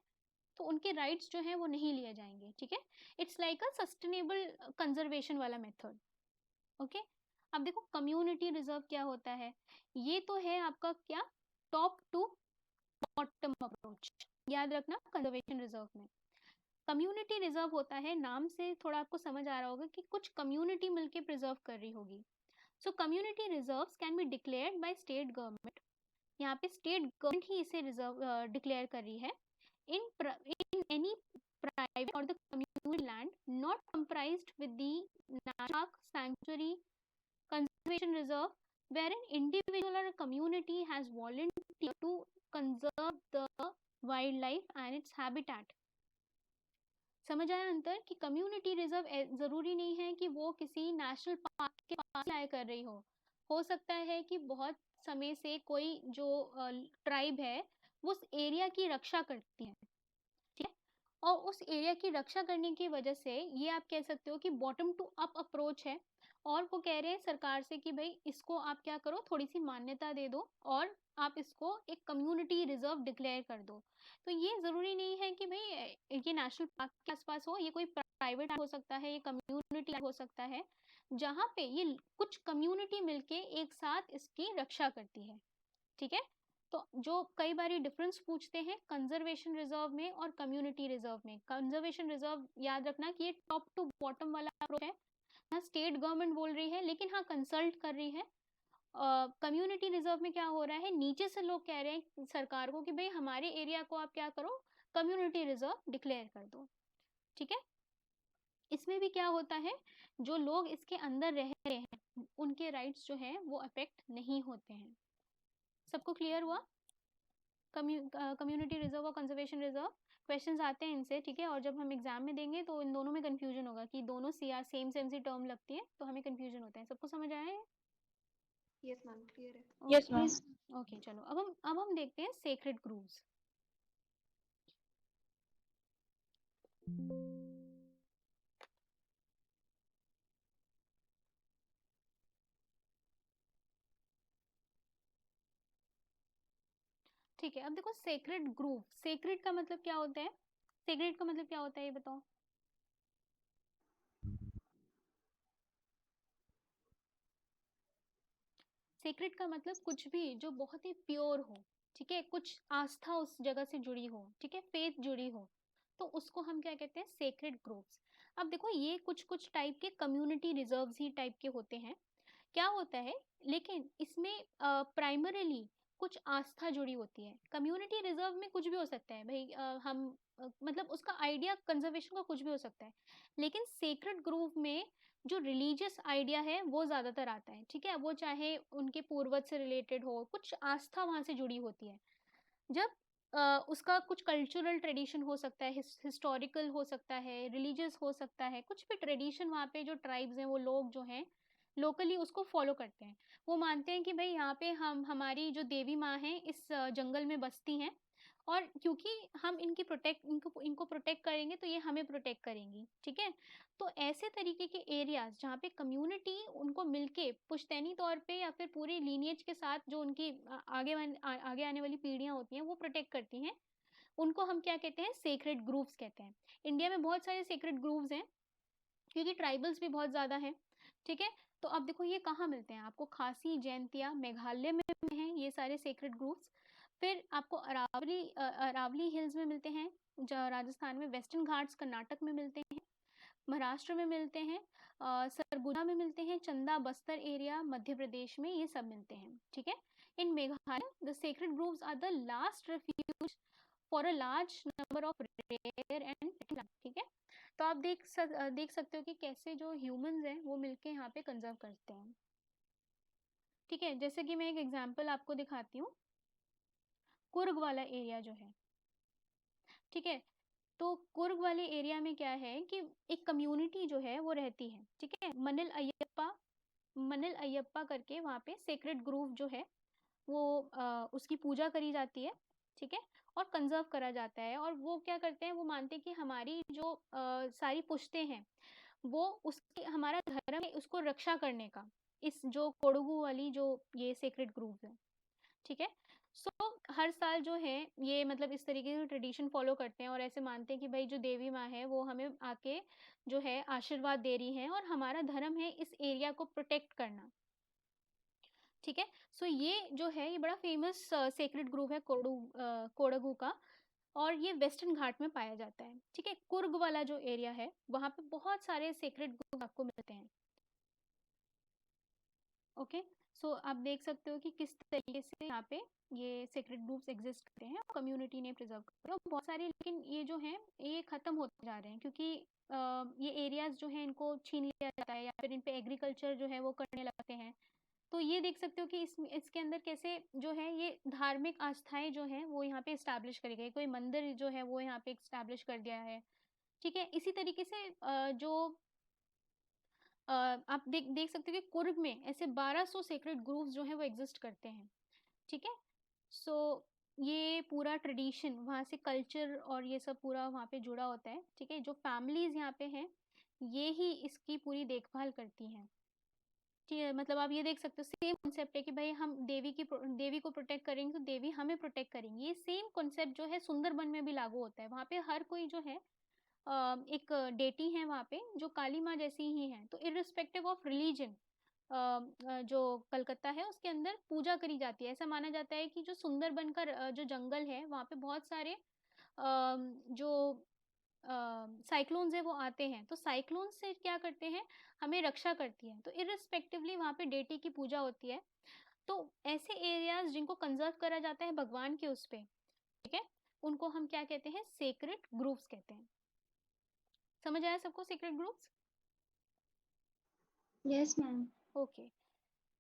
तो उनके राइट्स जो हैं वो नहीं लिए जाएंगे। ठीक है, it's like a sustainable conservation वाला मेथड। ओके, अब देखो कम्युनिटी रिजर्व क्या होता है, ये तो है आपका क्या, टॉप टू बॉटम अप्रोच। याद रखना कंजर्वेशन रिजर्व में कम्युनिटी रिजर्व होता है, नाम से थोड़ा आपको समझ आ रहा होगा कि कुछ कम्युनिटी मिलके प्रिजर्व कर रही होगी। सो community reserves can be declared by state government. यहाँ पे स्टेट गवर्नमेंट ही इसे रिजर्व डिक्लेयर कर रही है इन एनी प्राइवेट और the community land not comprised with the national park, sanctuary, conservation reserve where an individual or a community has volunteered to conserve the wildlife and its habitat. समझ आया अंतर कि कम्युनिटी रिजर्व जरूरी नहीं है कि वो किसी नेशनल पार्क के पास आया कर रही हो सकता है कि बहुत समय से कोई जो ट्राइब है वो उस एरिया की रक्षा करती है, ठीक है, और उस एरिया की रक्षा करने की वजह से ये आप कह सकते हो कि बॉटम टू अप अप्रोच है, और वो कह रहे हैं सरकार से कि भाई इसको आप क्या करो, थोड़ी सी मान्यता दे दो और आप इसको एक कम्युनिटी रिजर्व डिक्लेयर कर दो। तो ये ज़रूरी नहीं है कि भाई ये नेशनल पार्क के आसपास हो, ये कोई प्राइवेट हो सकता है, ये कम्युनिटी हो सकता है, जहाँ पे ये कुछ कम्युनिटी मिलके एक साथ इसकी रक्षा करती है। ठीक है, तो जो कई बार डिफरेंस पूछते हैं कंजर्वेशन रिजर्व में और कम्युनिटी रिजर्व में। कंजर्वेशन रिजर्व याद रखना कि ये टॉप टू बॉटम वाला अप्रोच है, हाँ स्टेट गवर्नमेंट बोल रही है लेकिन हाँ कंसल्ट कर रही है। कम्युनिटी रिजर्व में क्या हो रहा है, नीचे से लोग कह रहे हैं सरकार को कि भाई हमारे एरिया को आप क्या करो, कम्युनिटी रिजर्व डिक्लेयर कर दो। ठीक है, इसमें भी क्या होता है, जो लोग इसके अंदर रह रहे हैं उनके राइट्स जो हैं वो अफेक्ट नहीं होते हैं। सबको क्लियर हुआ? कम्युनिटी रिजर्व और कंजर्वेशन रिजर्व क्वेश्चंस आते हैं इनसे, ठीक है, और जब हम एग्जाम में देंगे तो इन दोनों में कंफ्यूजन होगा कि दोनों सेम सी टर्म लगती है तो हमें कंफ्यूजन होता है। सबको समझ आया है? Yes, ma'am. Clear है. Yes, ma'am. ओके, चलो अब हम देखते हैं सेक्रेड ग्रूव्स। ठीक है, अब देखो सेक्रेड ग्रूव, सेक्रेड का मतलब क्या होता है, सेक्रेड का मतलब क्या होता है ये बताओ। सेक्रेड का मतलब कुछ भी जो बहुत ही प्योर हो, ठीक है, कुछ आस्था उस जगह से जुड़ी हो, ठीक है, फेथ जुड़ी हो, तो उसको हम क्या कहते हैं, सेक्रेड ग्रोव्स। अब देखो ये कुछ कुछ टाइप के कम्युनिटी रिजर्व्स ही टाइप के होते हैं, क्या होता है, लेकिन इसमें प्राइमरीली कुछ आस्था जुड़ी होती है। कम्युनिटी रिजर्व में कुछ भी हो सकता है भाई, मतलब उसका आइडिया कंजर्वेशन का कुछ भी हो सकता है, लेकिन सेक्रेड ग्रोव में जो रिलीजियस आइडिया है वो ज़्यादातर आता है, ठीक है, वो चाहे उनके पूर्वज से रिलेटेड हो, कुछ आस्था वहाँ से जुड़ी होती है। जब उसका कुछ कल्चरल ट्रेडिशन हो सकता है, हिस्टोरिकल हो सकता है, रिलीजियस हो सकता है, कुछ भी ट्रेडिशन वहाँ पे जो ट्राइब्स हैं वो लोग जो हैं लोकली उसको फॉलो करते हैं। वो मानते हैं कि भाई यहाँ पे हम हमारी जो देवी माँ हैं इस जंगल में बसती हैं, और क्योंकि हम इनको इनको प्रोटेक्ट करेंगे तो ये हमें प्रोटेक्ट करेंगी, ठीक है। तो ऐसे तरीके के एरियाज जहाँ पे कम्युनिटी उनको मिलके पुश्तैनी तौर पे या फिर पूरी लीनिएज के साथ जो उनकी आगे आने वाली पीढ़ियाँ होती हैं वो प्रोटेक्ट करती हैं, उनको हम क्या कहते हैं, सेक्रेड ग्रूव्स कहते हैं। इंडिया में बहुत सारे सेक्रेड ग्रूव्स हैं क्योंकि ट्राइबल्स भी बहुत ज़्यादा हैं, ठीक है। तो अब देखो ये कहाँ मिलते हैं आपको, खासी, जैंतिया, मेघालय में हैं ये सारे सेक्रेड ग्रूव्स। फिर आपको अरावली हिल्स में मिलते हैं, जो राजस्थान में, वेस्टर्न घाट्स कर्नाटक में मिलते हैं, महाराष्ट्र में मिलते हैं, सरगुजा में मिलते हैं, चंदा बस्तर एरिया मध्य प्रदेश में ये सब मिलते हैं, ठीक है। In Meghalaya the sacred groves are the last refuge for a large number of rare and, ठीक है। तो आप देख सकते हो कि कैसे जो ह्यूमंस हैं वो मिलके यहाँ पे कंजर्व करते हैं, ठीक है। जैसे कि मैं एक एग्जांपल आपको दिखाती हूँ, कुर्ग वाला एरिया जो है, ठीक है। तो कुर्ग वाले एरिया में क्या है कि एक कम्युनिटी जो है वो रहती है, ठीक है। मनिल अयप्पा करके वहाँ पे सेक्रेड ग्रूव जो है वो उसकी पूजा करी जाती है, ठीक है, और कंजर्व करा जाता है। और वो क्या करते हैं, वो मानते हैं कि हमारी जो सारी पुश्तें हैं वो उसकी, हमारा धर्म है उसको रक्षा करने का, इस जो कोडगू वाली जो ये सेक्रेड ग्रूव है, ठीक है। सो हर साल जो है ये मतलब इस तरीके से ट्रेडिशन फॉलो करते हैं और ऐसे मानते हैं कि भाई जो देवी माँ है वो हमें आके जो है आशीर्वाद दे रही हैं, और हमारा धर्म है इस एरिया को प्रोटेक्ट करना, ठीक है। सो ये जो है ये बड़ा फेमस सेक्रेड ग्रूव है कोडगू का, और ये वेस्टर्न घाट में पाया जाता है, ठीक है। कुर्ग वाला जो एरिया है वहाँ पे बहुत सारे सेक्रेड ग्रूव आपको मिलते हैं, ओके। सो आप देख सकते हो कि किस तरीके से यहाँ पे ये सेक्रेड ग्रुप्स एग्जिस्ट करते हैं, कम्युनिटी ने प्रिजर्व करते हैं बहुत सारे, लेकिन ये जो हैं ये ख़त्म होते जा रहे हैं क्योंकि ये एरियाज जो हैं इनको छीन लिया जाता है या फिर इन पे एग्रीकल्चर जो है वो करने लगते हैं। तो ये देख सकते हो कि इसके अंदर कैसे जो है ये धार्मिक आस्थाएं जो हैं वो यहाँ पे इस्टेब्लिश करी गई, कोई मंदिर जो है वो यहाँ पे इस्टेब्लिश कर दिया है, ठीक है। इसी तरीके से जो आप देख सकते हो कि कुर्ग में ऐसे 1200 सेक्रेड ग्रूव्स जो हैं वो एग्जिस्ट करते हैं, ठीक है। सो ये पूरा ट्रेडिशन वहाँ से कल्चर और ये सब पूरा वहाँ पे जुड़ा होता है, ठीक है। जो फैमिलीज यहाँ पे हैं ये ही इसकी पूरी देखभाल करती हैं, ठीक है। मतलब आप ये देख सकते हो सेम कॉन्सेप्ट है कि भाई हम देवी को प्रोटेक्ट करेंगे तो देवी हमें प्रोटेक्ट करेंगी, ये सेम कॉन्सेप्ट जो है सुंदरबन में भी लागू होता है। वहाँ पे हर कोई जो है एक डेटी है वहाँ पे जो काली माँ जैसी ही है, तो इरिस्पेक्टिव ऑफ रिलीजन जो कलकत्ता है उसके अंदर पूजा करी जाती है। ऐसा माना जाता है कि जो सुंदरबन का जो जंगल है वहाँ पे बहुत सारे जो साइक्लोन्स है वो आते हैं, तो साइक्लोन से क्या करते हैं, हमें रक्षा करती है, तो इरिस्पेक्टिवली वहाँ पे डेटी की पूजा होती है। तो ऐसे एरियाज जिनको कंजर्व करा जाता है भगवान के उस पे, ठीक है, उनको हम क्या कहते हैं, सेक्रेड ग्रुप्स कहते हैं। समझ आया सबको sacred groups? Yes ma'am. Okay,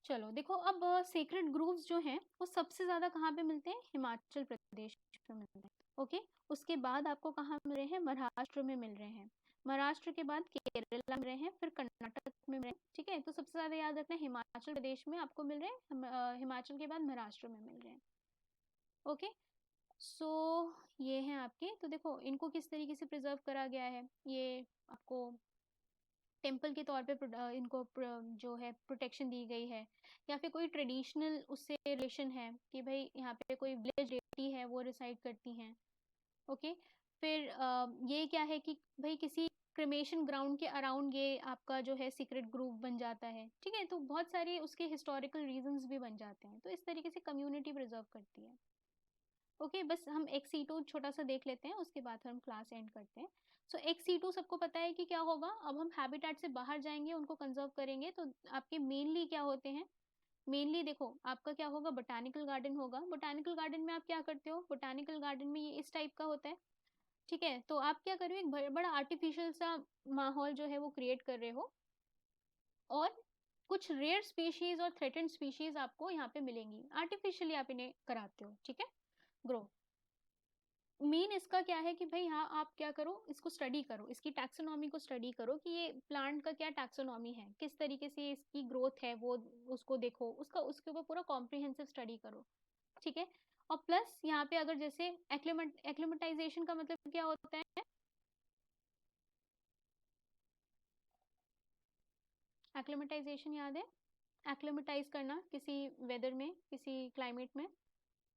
चलो देखो अब सेक्रेड ग्रूव्स जो हैं वो सबसे ज़्यादा कहाँ पे मिलते हैं, हिमाचल प्रदेश में मिलते हैं, ओके। उसके बाद आपको कहाँ मिल रहे हैं, महाराष्ट्र में मिल रहे हैं, महाराष्ट्र के बाद केरला में रहे हैं, फिर कर्नाटक में मिल रहे हैं, ठीक है। तो सबसे ज़्यादा याद रखना है हिमाचल प्रदेश में आपको मिल रहे हैं, हिमाचल के बाद महाराष्ट्र में मिल रहे हैं, ओके। सो ये हैं आपके, तो देखो इनको किस तरीके से प्रिजर्व करा गया है, ये आपको टेम्पल के तौर पे इनको जो है प्रोटेक्शन दी गई है, या फिर कोई ट्रेडिशनल उससे रिलेशन है कि भाई यहाँ पे कोई विलेज डेटी है वो रिसाइड करती हैं। ओके, फिर ये क्या है कि भाई किसी क्रिमेशन ग्राउंड के अराउंड ये आपका जो है सीक्रेट ग्रुप बन जाता है, ठीक है। तो बहुत सारे उसके हिस्टोरिकल रीजंस भी बन जाते हैं, तो इस तरीके से कम्युनिटी प्रिजर्व करती है। ओके, बस हम एक्स-C2 छोटा सा देख लेते हैं, उसके बाद हम क्लास एंड करते हैं। सो एक्स-C2 सबको पता है कि क्या होगा। अब हम हैबिटेट से बाहर जाएंगे, उनको कंजर्व करेंगे, तो आपके मेनली क्या होते हैं। मेनली देखो आपका क्या होगा, बोटानिकल गार्डन होगा। बोटानिकल गार्डन में आप क्या करते हो, बोटानिकल गार्डन में ये इस टाइप का होता है, ठीक है। तो आप क्या कर रहे हो, एक बड़ा आर्टिफिशियल सा माहौल जो है वो क्रिएट कर रहे हो, और कुछ रेयर स्पीशीज और थ्रेटेंड स्पीशीज आपको यहाँ पे मिलेंगी, आर्टिफिशियली आप इन्हें कराते हो, ठीक है, ग्रो। मेन इसका क्या है कि भाई हाँ, आप क्या करो, इसको स्टडी करो, इसकी टैक्सोनॉमी को स्टडी करो कि ये प्लांट का क्या टैक्सोनॉमी है, किस तरीके से इसकी ग्रोथ है, वो उसको देखो, उसके ऊपर पूरा कॉम्प्रिहेंसिव स्टडी करो, ठीक है। और प्लस यहाँ पे अगर जैसे एक्लिमेटाइजेशन का मतलब क्या होता है, एक्लिमेटाइजेशन याद है, एक्लिमेटाइज करना किसी वेदर में, किसी क्लाइमेट में।